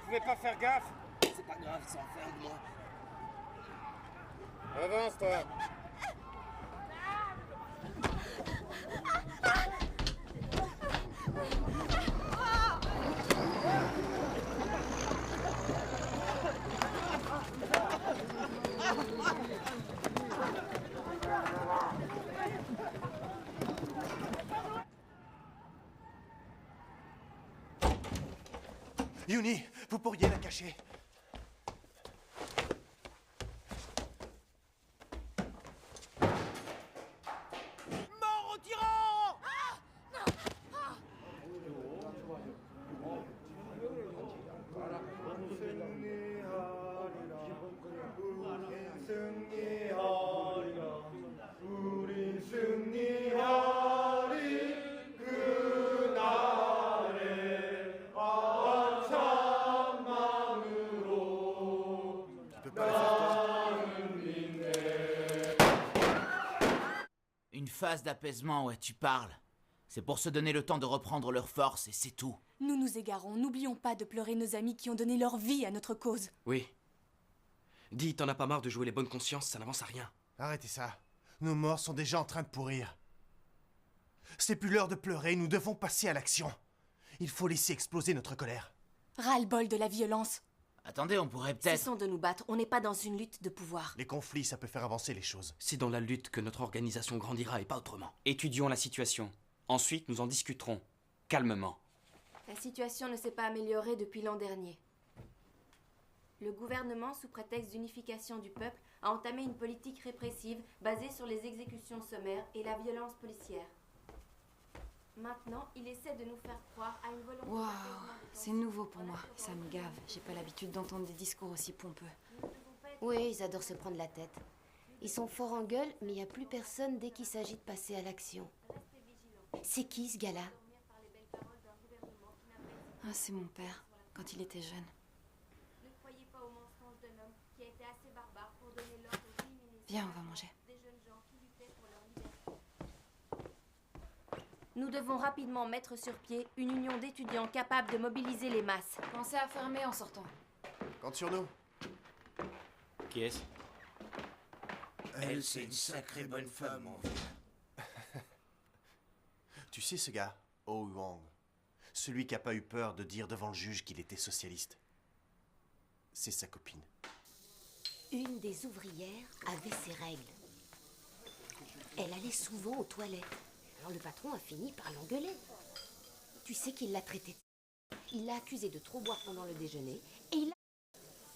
pouvez pas faire gaffe?
C'est pas grave, sans faire de moi.
Avance, toi.
Yuni, vous pourriez la cacher.
Mort au tyran!
Une phase d'apaisement, ouais, tu parles. C'est pour se donner le temps de reprendre leurs forces et c'est tout.
Nous nous égarons, n'oublions pas de pleurer nos amis qui ont donné leur vie à notre cause.
Oui,
Dis, t'en as pas marre de jouer les bonnes consciences, ça n'avance à rien.
Arrêtez ça. Nos morts sont déjà en train de pourrir. C'est plus l'heure de pleurer, nous devons passer à l'action. Il faut laisser exploser notre colère.
Ras-le-bol de la violence.
Attendez, on pourrait peut-être...
Cessons de nous battre, on n'est pas dans une lutte de pouvoir.
Les conflits, ça peut faire avancer les choses.
C'est dans la lutte que notre organisation grandira et pas autrement.
Étudions la situation. Ensuite, nous en discuterons. Calmement.
La situation ne s'est pas améliorée depuis l'an dernier. Le gouvernement, sous prétexte d'unification du peuple, a entamé une politique répressive basée sur les exécutions sommaires et la violence policière. Maintenant, il essaie de nous faire croire à une volonté...
Waouh, c'est nouveau pour moi. Ça me gave. J'ai pas l'habitude d'entendre des discours aussi pompeux.
Oui, ils adorent se prendre la tête. Ils sont forts en gueule, mais il n'y a plus personne dès qu'il s'agit de passer à l'action. C'est qui ce gars-là?
Ah, c'est mon père, quand il était jeune.
Ne croyez pas aux mensonges d'un homme qui a été assez barbare pour donner l'ordre aux criminels.
Viens, on va manger.
Des jeunes gens qui luttaient pour leur liberté. Nous devons rapidement mettre sur pied une union d'étudiants capable de mobiliser les masses.
Pensez à fermer en sortant.
Compte sur nous.
Qui est-ce?
Elle, c'est une sacrée bonne femme, mon vieux.
Tu sais ce gars, Oh Wang, celui qui a pas eu peur de dire devant le juge qu'il était socialiste. C'est sa copine.
Une des ouvrières avait ses règles. Elle allait souvent aux toilettes. Alors le patron a fini par l'engueuler. Tu sais qu'il l'a traitée. Il l'a accusée de trop boire pendant le déjeuner et il a...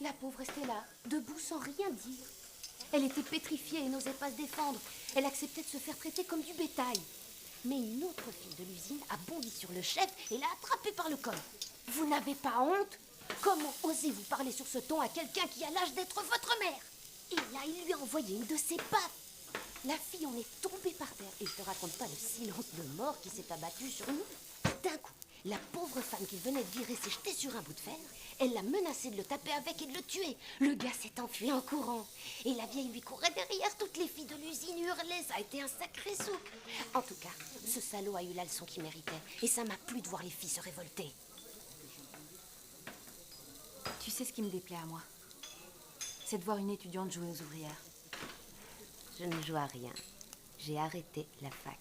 La pauvre restait là, debout sans rien dire. Elle était pétrifiée et n'osait pas se défendre. Elle acceptait de se faire traiter comme du bétail. Mais une autre fille de l'usine a bondi sur le chef et l'a attrapé par le col. Vous n'avez pas honte? Comment osez-vous parler sur ce ton à quelqu'un qui a l'âge d'être votre mère? Et là, il lui a envoyé une de ses pattes. La fille en est tombée par terre et je te raconte pas le silence de mort qui s'est abattu sur nous. D'un coup, la pauvre femme qu'il venait de virer s'est jetée sur un bout de fer. Elle l'a menacé de le taper avec et de le tuer. Le gars s'est enfui en courant. Et la vieille lui courait derrière. Toutes les filles de l'usine hurlaient. Ça a été un sacré souk. En tout cas, ce salaud a eu la leçon qu'il méritait. Et ça m'a plu de voir les filles se révolter.
Tu sais ce qui me déplaît à moi? C'est de voir une étudiante jouer aux ouvrières.
Je ne joue à rien. J'ai arrêté la fac.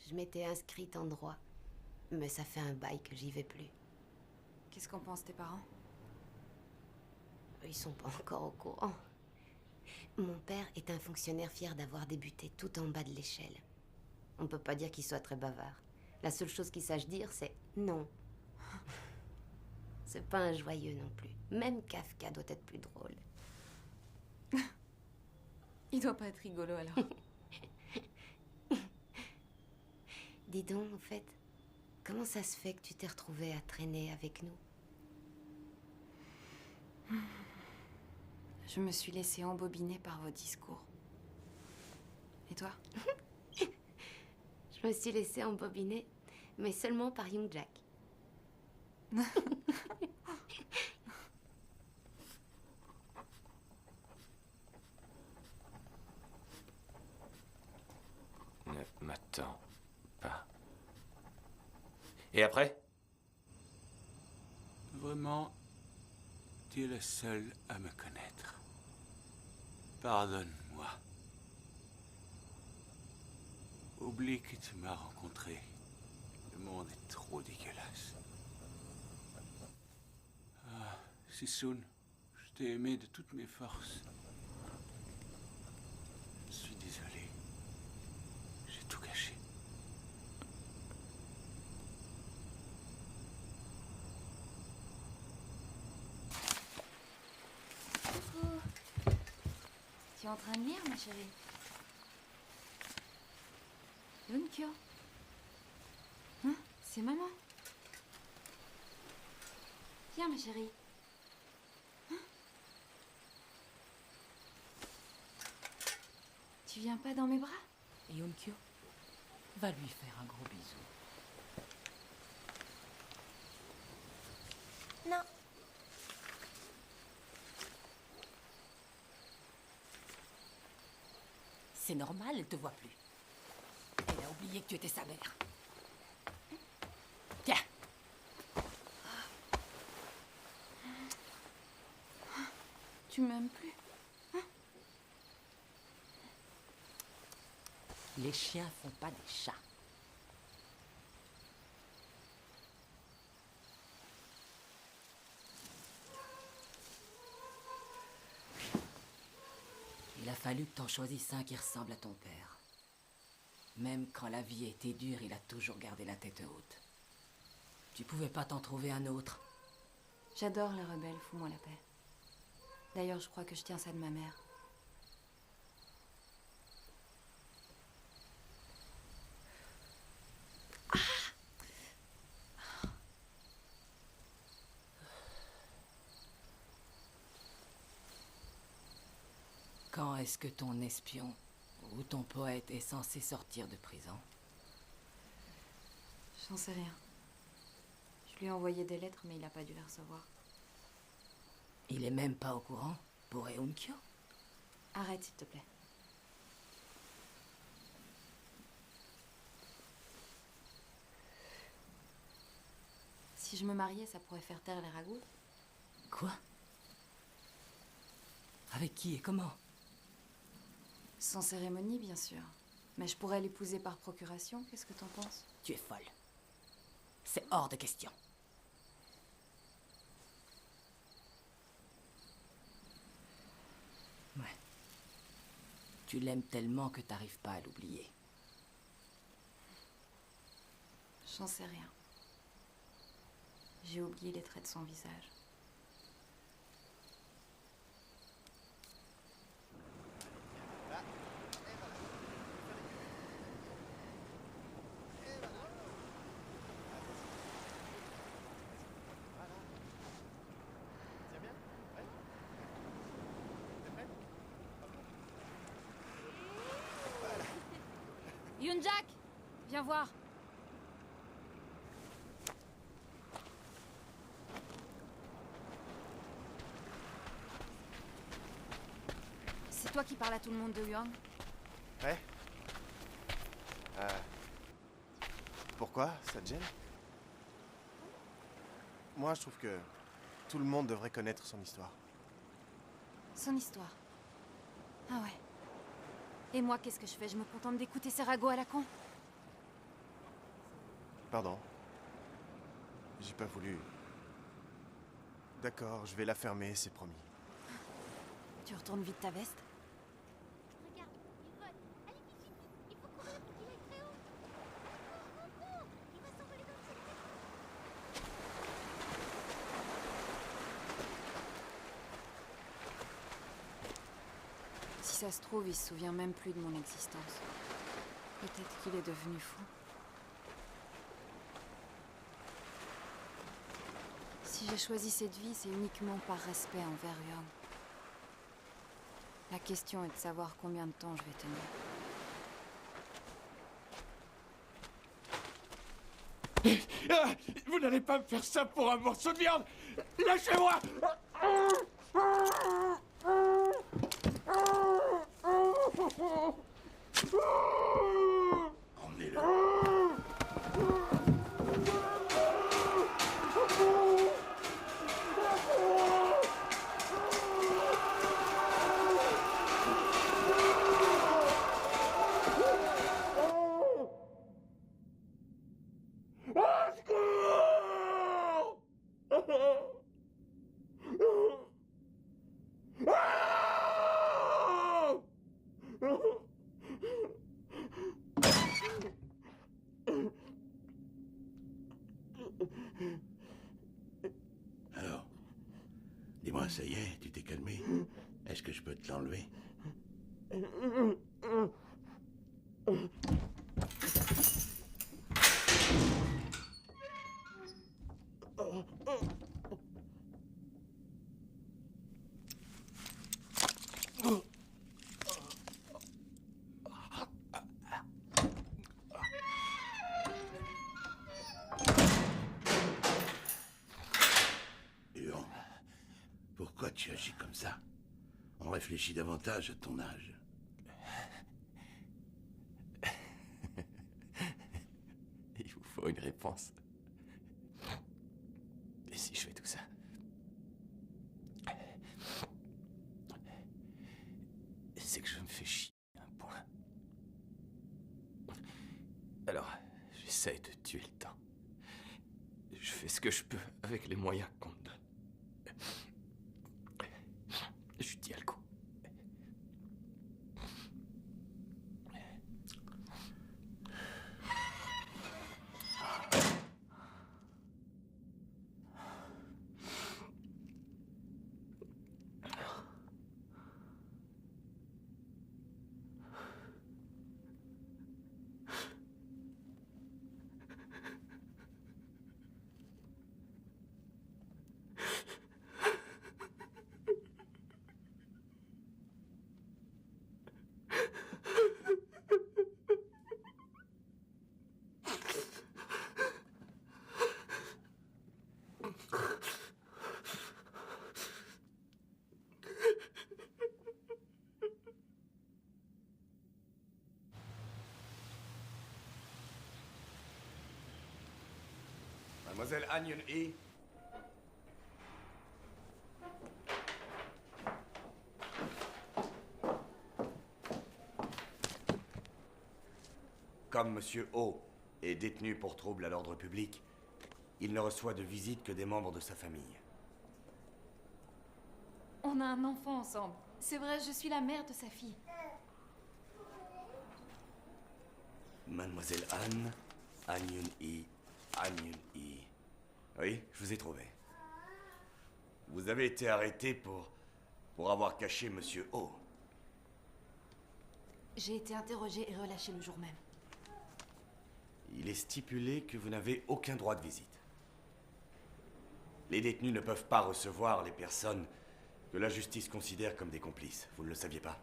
Je m'étais inscrite en droit, mais ça fait un bail que j'y vais plus.
Qu'est-ce qu'en pensent tes parents?
Ils sont pas encore au courant. Mon père est un fonctionnaire fier d'avoir débuté tout en bas de l'échelle. On peut pas dire qu'il soit très bavard. La seule chose qu'il sache dire, c'est non. C'est pas un joyeux non plus. Même Kafka doit être plus drôle.
Il doit pas être rigolo alors.
Dis donc, en fait, comment ça se fait que tu t'es retrouvée à traîner avec nous?
Je me suis laissée embobiner par vos discours. Et toi?
Je me suis laissée embobiner, mais seulement par Young Jack.
Ne m'attends pas. Et après?
Vraiment, tu es le seul à me connaître. Pardonne-moi. Oublie que tu m'as rencontré. Le monde est trop dégueulasse. Ah, Sissoun, je t'ai aimé de toutes mes forces. Je suis désolé. J'ai tout gâché.
Coucou. Tu es en train de lire, ma chérie? Yunkyo. Hein? C'est maman. Viens, ma chérie. Hein? Tu viens pas dans mes bras?
Yunkyo, va lui faire un gros bisou.
Non.
C'est normal, elle te voit plus. Elle a oublié que tu étais sa mère. Tiens,
Tu m'aimes plus?
Les chiens font pas des chats. Il a fallu que t'en choisisses un qui ressemble à ton père. Même quand la vie était dure, il a toujours gardé la tête haute. Tu pouvais pas t'en trouver un autre.
J'adore les rebelles, fous-moi la paix. D'ailleurs, je crois que je tiens ça de ma mère.
Quand est-ce que ton espion ou ton poète est censé sortir de prison?
J'en sais rien. Je lui ai envoyé des lettres, mais il n'a pas dû les recevoir.
Il est même pas au courant pour Eunkyo?
Arrête, s'il te plaît. Si je me mariais, ça pourrait faire taire les ragoûts.
Quoi? Avec qui et comment?
Sans cérémonie, bien sûr. Mais je pourrais l'épouser par procuration, qu'est-ce que t'en penses?
Tu es folle. C'est hors de question. Ouais. Tu l'aimes tellement que t'arrives pas à l'oublier.
J'en sais rien. J'ai oublié les traits de son visage.
Yoon-jak, viens voir. C'est toi qui parles à tout le monde de Huang?
Ouais. Pourquoi? Ça te gêne? Moi, je trouve que tout le monde devrait connaître son histoire.
Son histoire. Ah ouais. Et moi, qu'est-ce que je fais? Je me contente d'écouter ces ragots à la con?
Pardon. J'ai pas voulu. D'accord, je vais la fermer, c'est promis.
Tu retournes vite ta veste?
Regarde, il vole. Allez, vite, vite, il faut courir pour qu'il aille très haut. Cours, il va s'envoler dans le ciel.
Si ça se trouve, il se souvient même plus de mon existence. Peut-être qu'il est devenu fou. Si j'ai choisi cette vie, c'est uniquement par respect envers Young. La question est de savoir combien de temps je vais tenir.
Ah, vous n'allez pas me faire ça pour un morceau de viande! Lâchez-moi!
Emmenez-le. Alors, dis-moi, ça y est, tu t'es calmé? Est-ce que je peux te l'enlever? Huon, pourquoi tu agis comme ça? On réfléchit davantage à ton âge.
Il vous faut une réponse. Et si je fais tout ça? fait chier, un point. Alors, j'essaie de tuer le temps. Je fais ce que je peux avec les moyens qu'on me donne. Je tiens le coup.
Mademoiselle Han Yun-hee. Comme Monsieur Oh est détenu pour trouble à l'ordre public, il ne reçoit de visite que des membres de sa famille.
On a un enfant ensemble. C'est vrai, je suis la mère de sa fille.
Mademoiselle Han Yun-hee. Han Yun-hee. Oui, je vous ai trouvé. Vous avez été arrêté pour avoir caché Monsieur Oh.
J'ai été interrogée et relâchée le jour même.
Il est stipulé que vous n'avez aucun droit de visite. Les détenus ne peuvent pas recevoir les personnes que la justice considère comme des complices. Vous ne le saviez pas?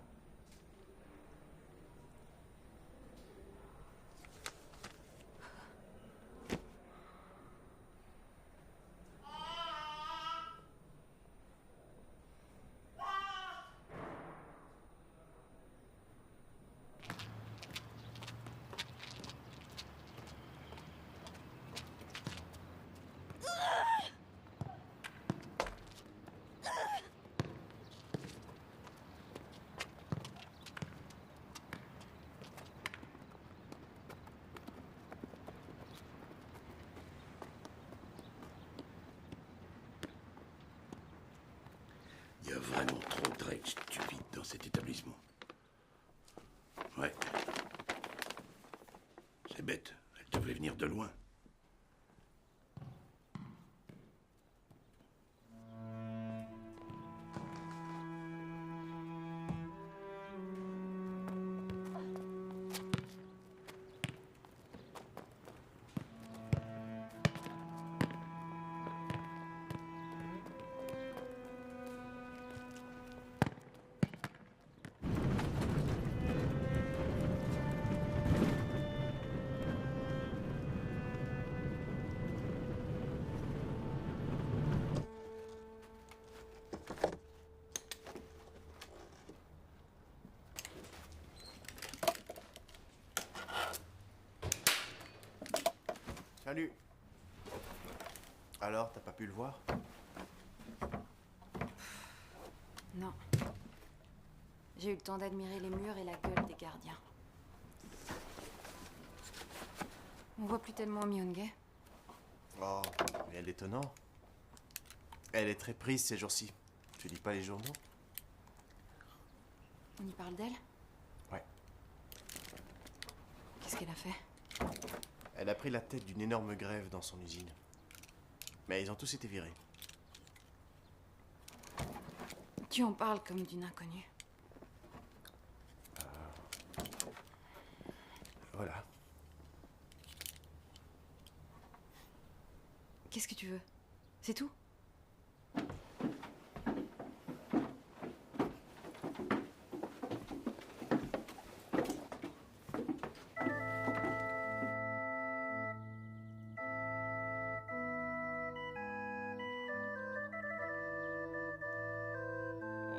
Il y a vraiment trop de règles stupides dans cet établissement. Ouais. C'est bête. Elle devait venir de loin.
Salut. Alors, t'as pas pu le voir?
Non. J'ai eu le temps d'admirer les murs et la gueule des gardiens. On voit plus tellement Myung-hae.
Oh, rien d'étonnant. Elle est très prise ces jours-ci. Tu lis pas les journaux?
On y parle d'elle?
Ouais.
Qu'est-ce qu'elle a fait?
Elle a pris la tête d'une énorme grève dans son usine. Mais ils ont tous été virés.
Tu en parles comme d'une inconnue.
Voilà.
Qu'est-ce que tu veux? C'est tout?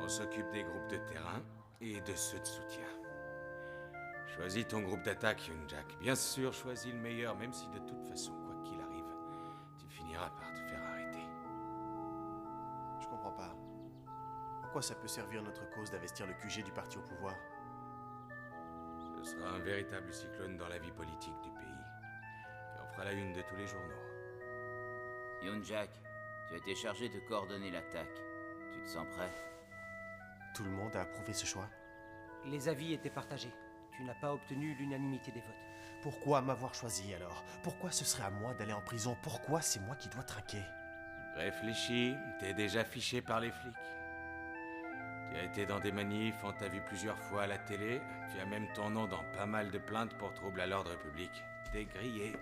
On s'occupe des groupes de terrain et de ceux de soutien. Choisis ton groupe d'attaque, Yoon-jak. Bien sûr, choisis le meilleur, même si de toute façon, quoi qu'il arrive, tu finiras par te faire arrêter.
Je comprends pas. En quoi ça peut servir notre cause d'investir le QG du parti au pouvoir?
sera un véritable cyclone dans la vie politique du pays. Et on fera la une de tous les journaux.
Yoon-Jack, tu as été chargé de coordonner l'attaque. Tu te sens prêt?
Tout le monde a approuvé ce choix.
Les avis étaient partagés. Tu n'as pas obtenu l'unanimité des votes.
Pourquoi m'avoir choisi alors? Pourquoi ce serait à moi d'aller en prison? Pourquoi c'est moi qui dois trinquer?
Réfléchis, t'es déjà fiché par les flics. Tu as été dans des manifs, on t'a vu plusieurs fois à la télé. Tu as même ton nom dans pas mal de plaintes pour trouble à l'ordre public. T'es grillé.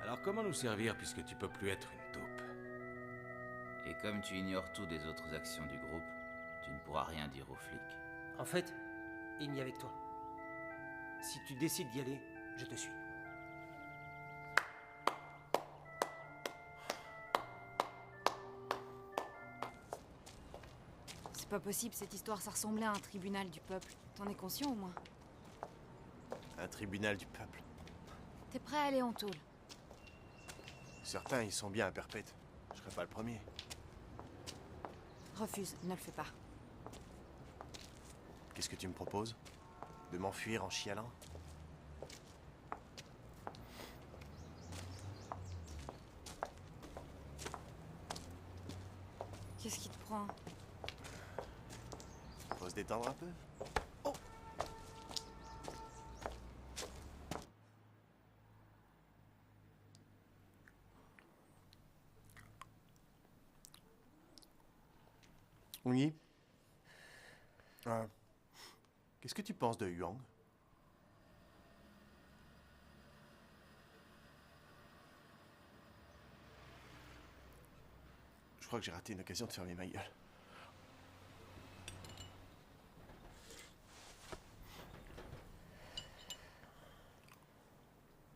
Alors comment nous servir puisque tu peux plus être une taupe?
Et comme tu ignores tout des autres actions du groupe, tu ne pourras rien dire aux flics.
En fait, il n'y a avec toi. Si tu décides d'y aller, je te suis.
C'est pas possible, cette histoire, ça ressemblait à un tribunal du peuple. T'en es conscient au moins?
Un tribunal du peuple.
T'es prêt à aller en tôle?
Certains y sont bien à perpète. Je serai pas le premier.
Refuse, ne le fais pas.
Qu'est-ce que tu me proposes? De m'enfuir en chialant?
Qu'est-ce qui te prend?
Faut se détendre un peu. Oui. Qu'est-ce que tu penses de Huang? Je crois que j'ai raté une occasion de fermer ma gueule.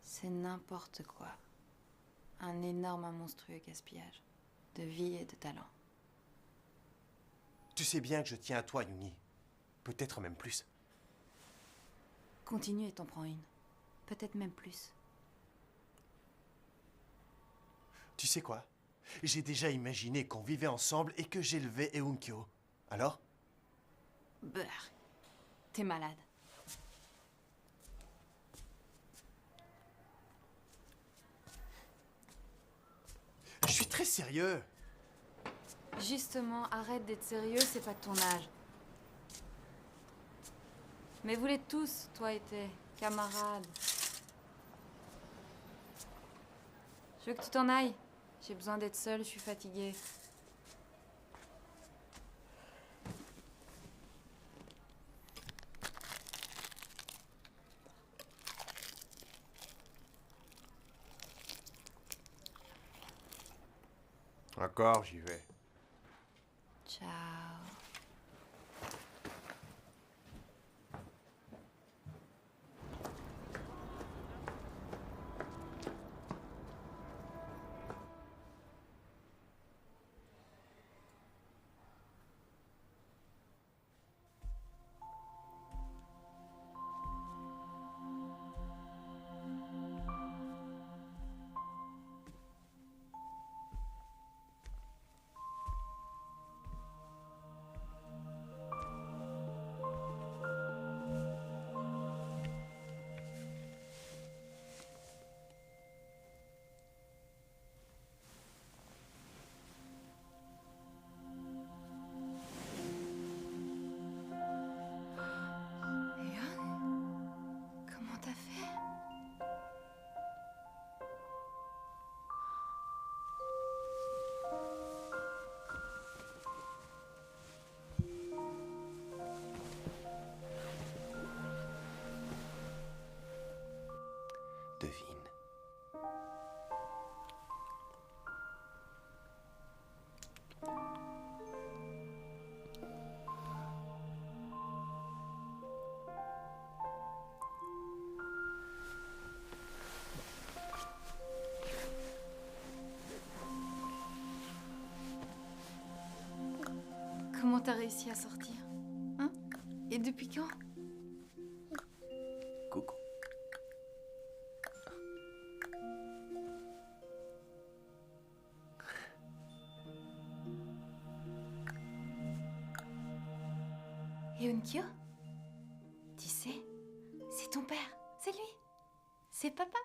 C'est n'importe quoi. Un énorme, un monstrueux gaspillage. De vie et de talent.
Tu sais bien que je tiens à toi, Yuni. Peut-être même plus.
Continue et t'en prends une. Peut-être même plus.
Tu sais quoi? J'ai déjà imaginé qu'on vivait ensemble et que j'élevais Eun-kyo. Alors?
Brr. T'es malade.
Je suis très sérieux.
Justement, arrête d'être sérieux, c'est pas de ton âge. Mais vous l'êtes tous, toi et tes camarades. Je veux que tu t'en ailles. J'ai besoin d'être seule, je suis fatiguée.
D'accord, j'y vais.
Ciao. Comment t'as fait?
Devine.
Comment t'as réussi à sortir? Hein? Et depuis quand?
Coucou.
Eun-kyo? Tu sais, c'est ton père. C'est papa.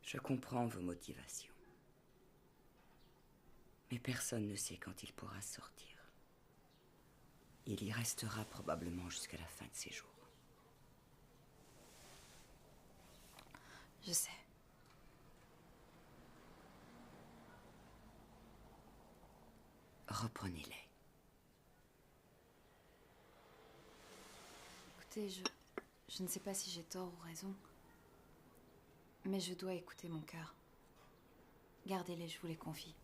Je comprends vos motivations. Mais personne ne sait quand il pourra sortir. Il y restera probablement jusqu'à la fin de ses jours.
Je sais.
Reprenez-les.
Écoutez, je ne sais pas si j'ai tort ou raison. Mais je dois écouter mon cœur. Gardez-les, je vous les confie.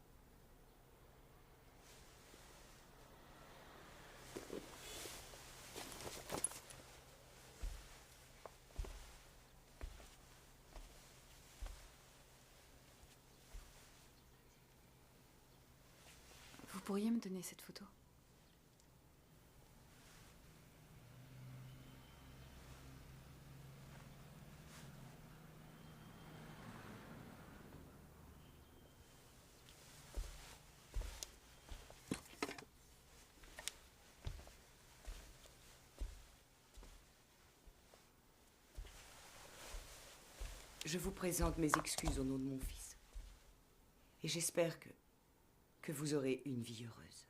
Vous pourriez me donner cette photo ?
Je vous présente mes excuses au nom de mon fils. Et j'espère que vous aurez une vie heureuse.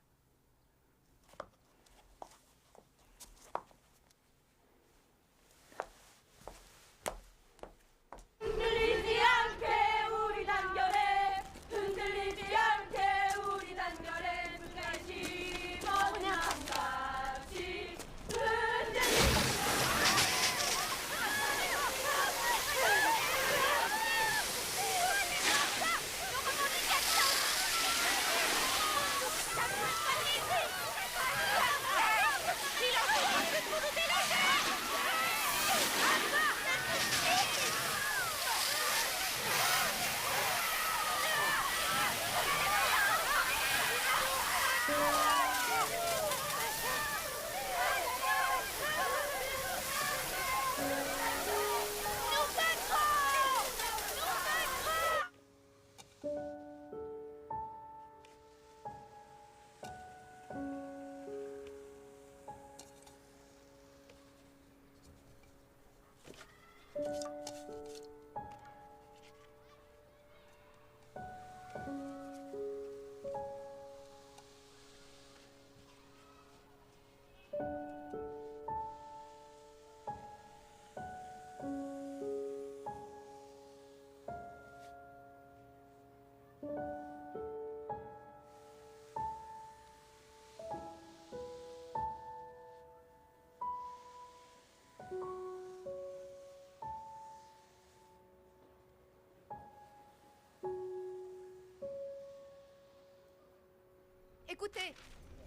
Écoutez,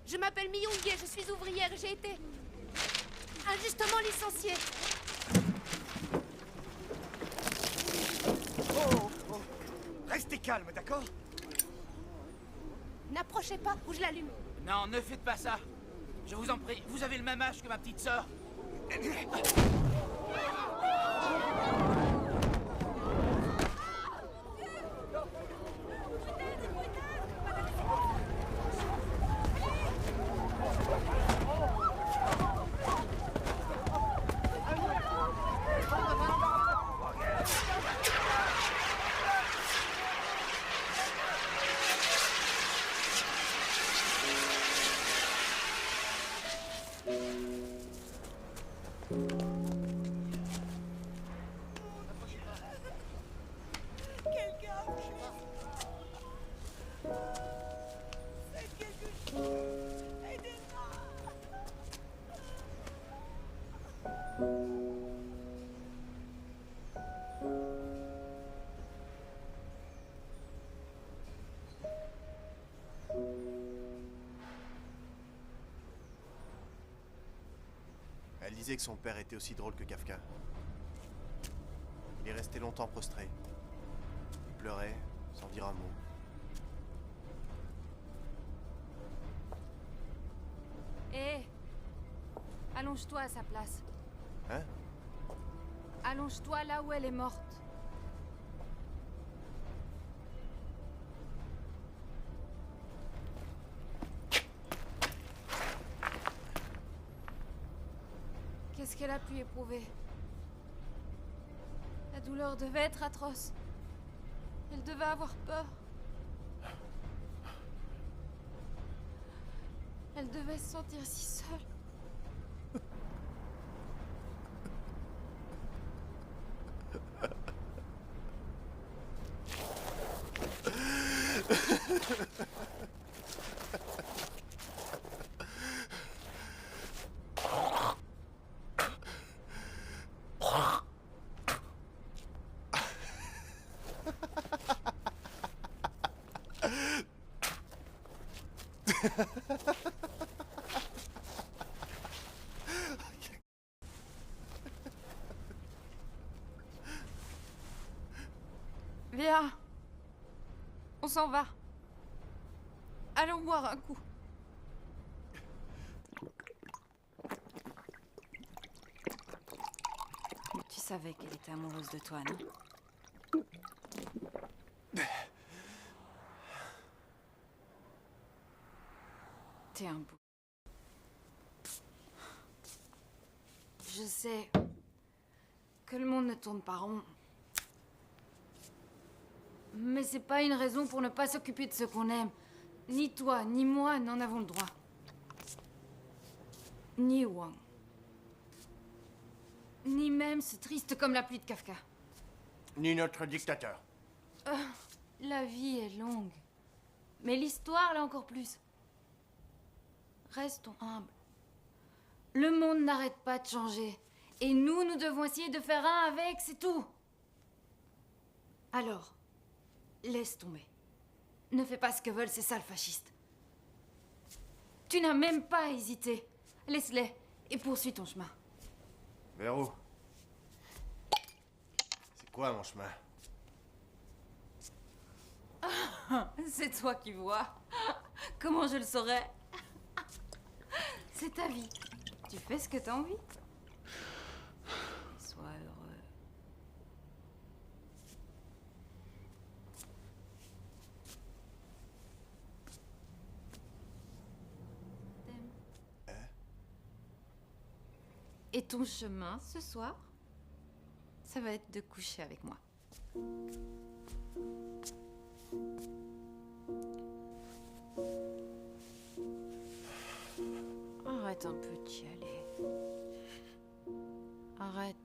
je m'appelle Miyungie, je suis ouvrière et j'ai été...
injustement licencié.
Oh. Restez calme, d'accord?
N'approchez pas ou je l'allume.
Non, ne faites pas ça. Je vous en prie, vous avez le même âge que ma petite sœur.
Elle disait que son père était aussi drôle que Kafka. Il est resté longtemps prostré. Il pleurait, sans dire un mot.
Hé, allonge-toi à sa place.
Hein?
Allonge-toi là où elle est morte. Qu'est-ce qu'elle a pu éprouver? La douleur devait être atroce. Elle devait avoir peur. Elle devait se sentir si seule. Viens. On s'en va. Allons boire un coup.
Tu savais qu'elle était amoureuse de toi, non? T'es un beau.
Je sais que le monde ne tourne pas rond. Mais c'est pas une raison pour ne pas s'occuper de ce qu'on aime. Ni toi, ni moi n'en avons le droit. Ni Wang. Ni même ce triste comme la pluie de Kafka.
Ni notre dictateur.
La vie est longue. Mais l'histoire l'est encore plus. Restons humbles. Le monde n'arrête pas de changer. Et nous devons essayer de faire un avec, c'est tout. Alors, laisse tomber. Ne fais pas ce que veulent ces sales fascistes. Tu n'as même pas hésité. Laisse-les et poursuis ton chemin.
Vers où? C'est quoi mon chemin?
C'est toi qui vois. Comment je le saurais? C'est ta vie. Tu fais ce que t'as envie. Sois heureux. T'aimes. Et ton chemin ce soir, ça va être de coucher avec moi. Arrête un peu de chialer. Arrête.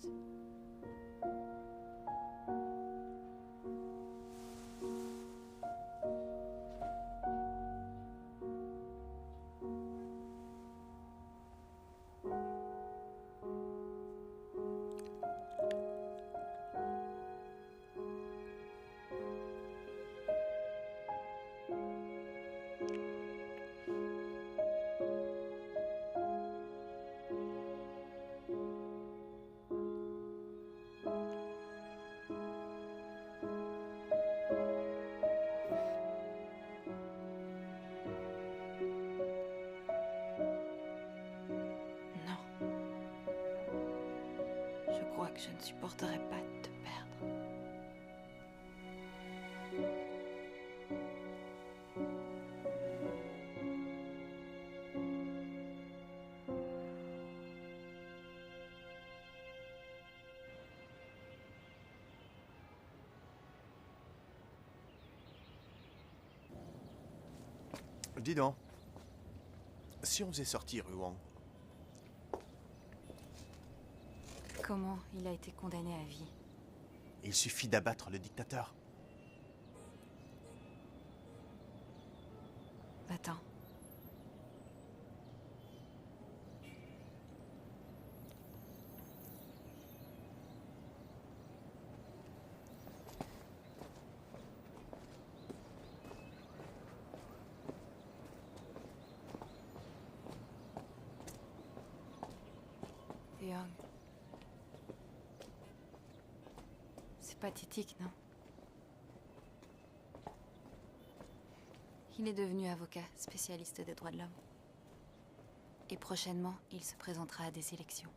que je ne supporterai pas de te perdre.
Dis donc, si on faisait sortir Huang,
Comment il a été condamné à vie?
il suffit d'abattre le dictateur.
Attends. Young. C'est pathétique, non? Il est devenu avocat, spécialiste des droits de l'homme. Et prochainement, il se présentera à des élections.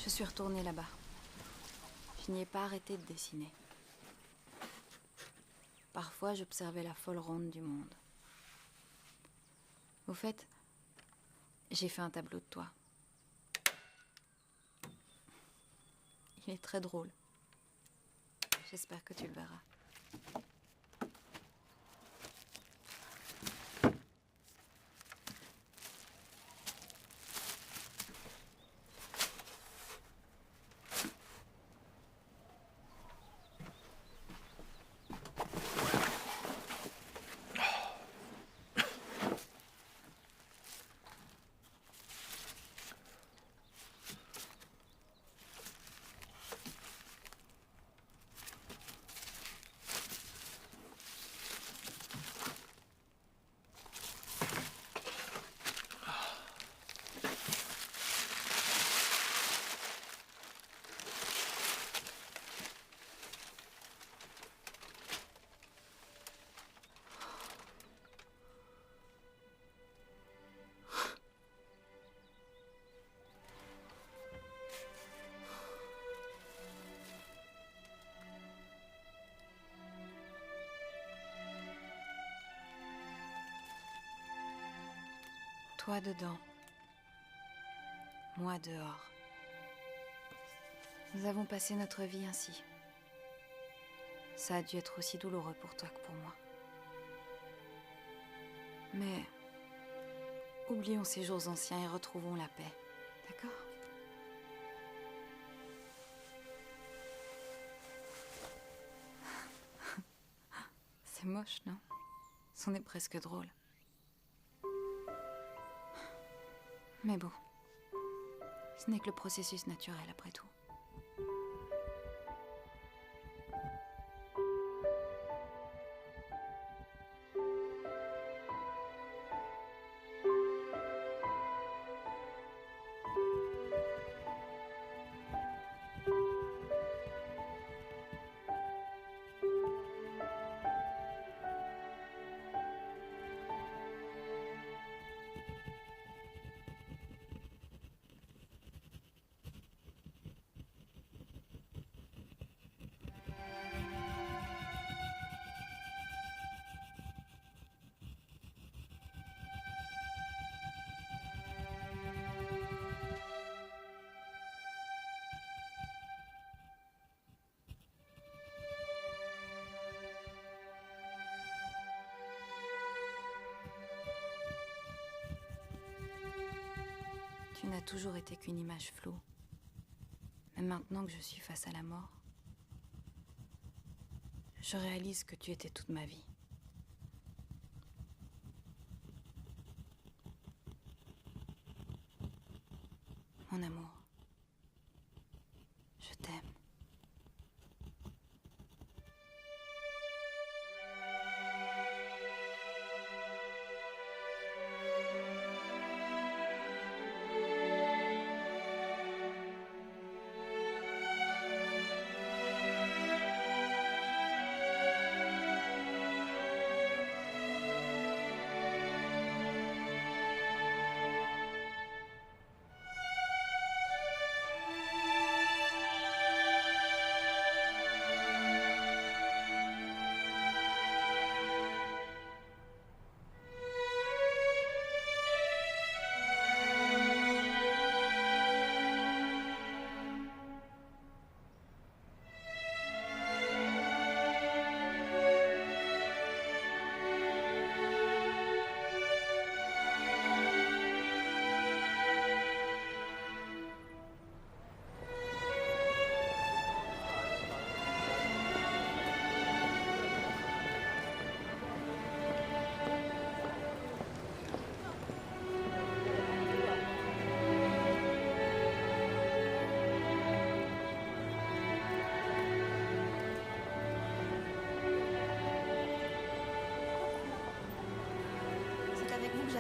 Je suis retournée là-bas. Je n'y ai pas arrêté de dessiner. Parfois, j'observais la folle ronde du monde. Au fait, j'ai fait un tableau de toi. Il est très drôle. J'espère que tu le verras. Toi dedans, moi dehors. Nous avons passé notre vie ainsi. Ça a dû être aussi douloureux pour toi que pour moi. Mais oublions ces jours anciens et retrouvons la paix, d'accord? C'est moche, non? C'en est presque drôle. Mais bon, ce n'est que le processus naturel après tout. Tu n'as toujours été qu'une image floue. Mais maintenant que je suis face à la mort, je réalise que tu étais toute ma vie. Mon amour, je t'aime.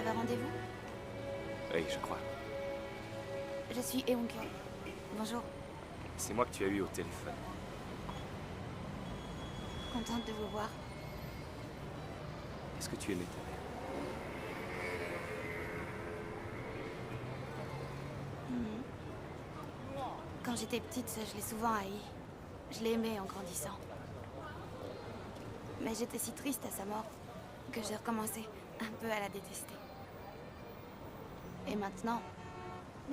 avait rendez-vous?
Oui, je crois.
Je suis Eonkyo. Bonjour.
C'est moi que tu as eu au téléphone.
Contente de vous voir.
Est-ce que tu aimais ta mère?
Quand j'étais petite, je l'ai souvent haï. Je l'ai aimée en grandissant. Mais j'étais si triste à sa mort que j'ai recommencé un peu à la détester. Et maintenant,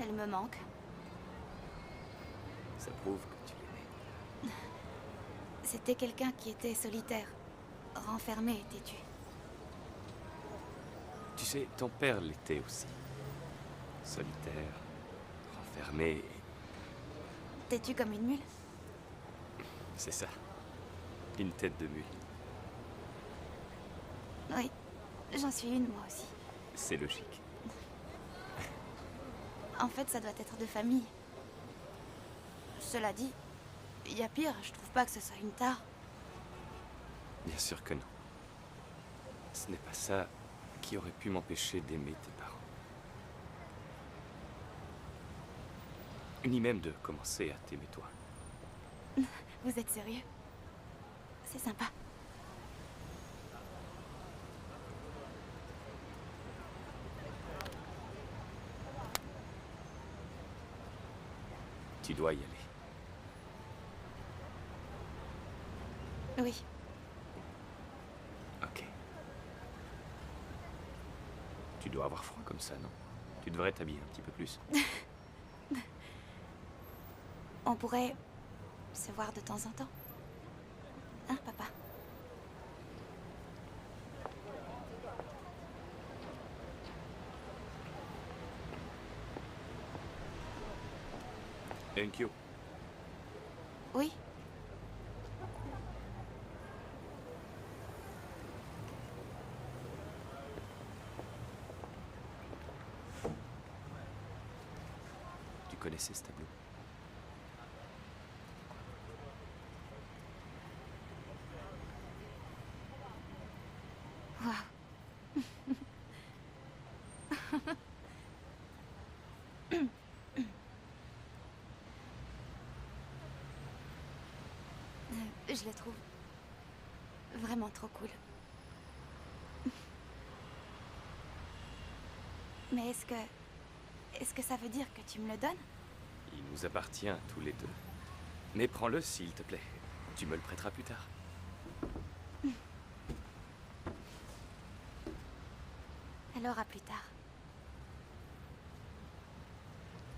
elle me manque.
Ça prouve que tu l'aimais.
C'était quelqu'un qui était solitaire, renfermé et têtu.
Tu sais, ton père l'était aussi. Solitaire, renfermé.
Têtu comme une mule?
C'est ça. Une tête de mule.
Oui, j'en suis une moi aussi.
C'est logique.
En fait, ça doit être de famille. Cela dit, il y a pire, je trouve pas que ce soit une tare.
Bien sûr que non. Ce n'est pas ça qui aurait pu m'empêcher d'aimer tes parents. Ni même de commencer à t'aimer toi.
Vous êtes sérieux? C'est sympa.
Tu dois y aller.
Oui.
Ok. Tu dois avoir froid comme ça, non? Tu devrais t'habiller un petit peu plus.
On pourrait se voir de temps en temps. Hein, papa?
Enkyo.
Oui.
Tu connaissais ce tableau?
Waouh. Je le trouve vraiment trop cool. Mais est-ce que ça veut dire que tu me le donnes?
Il nous appartient à tous les deux. Mais prends-le s'il te plaît. Tu me le prêteras plus tard.
Alors à plus tard.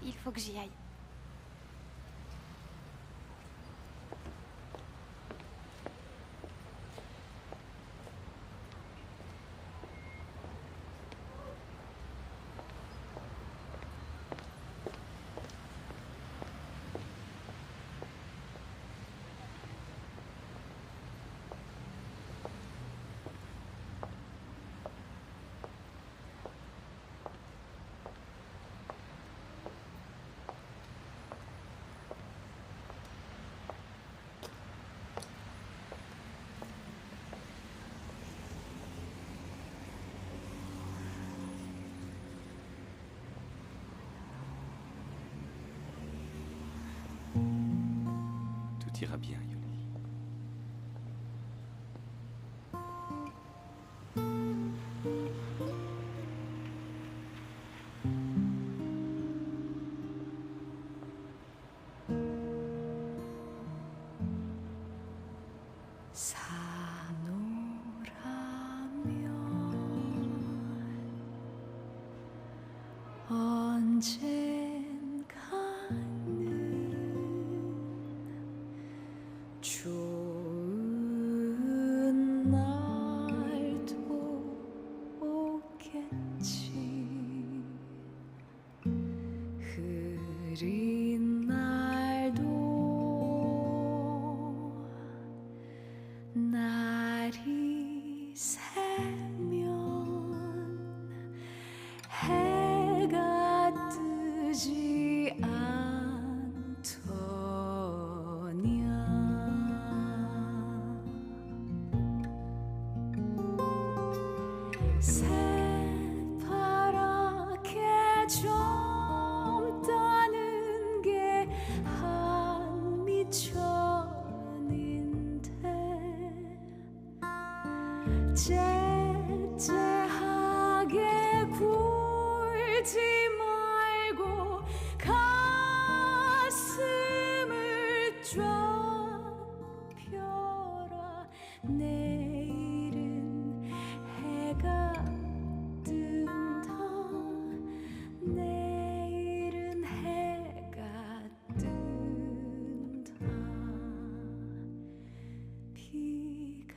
Il faut que j'y aille.
Tout ira bien, Yoli.
좋은 날도 오겠지. 흐린 날도 날이 새면 해가 뜨지 않더냐. 새파란 째째하게 굴지 말고 가슴을 쫙 펴라. 내일은 해가 뜬다. 내일은 해가 뜬다. 비가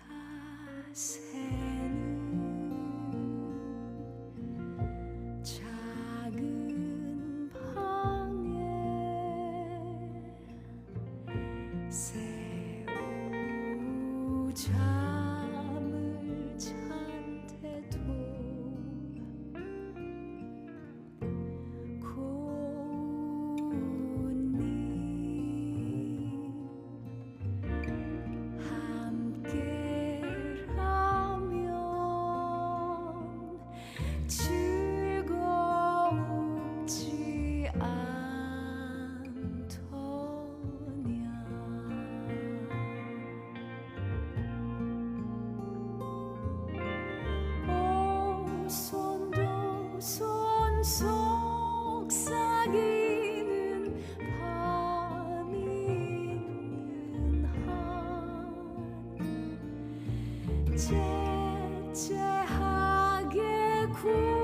새는 작은 방에 새우 잠을 잔대도 고운 님 함께라면 즐겁지 않더냐. 손도 손 속삭이는 밤이 있는 한 째째하게 굴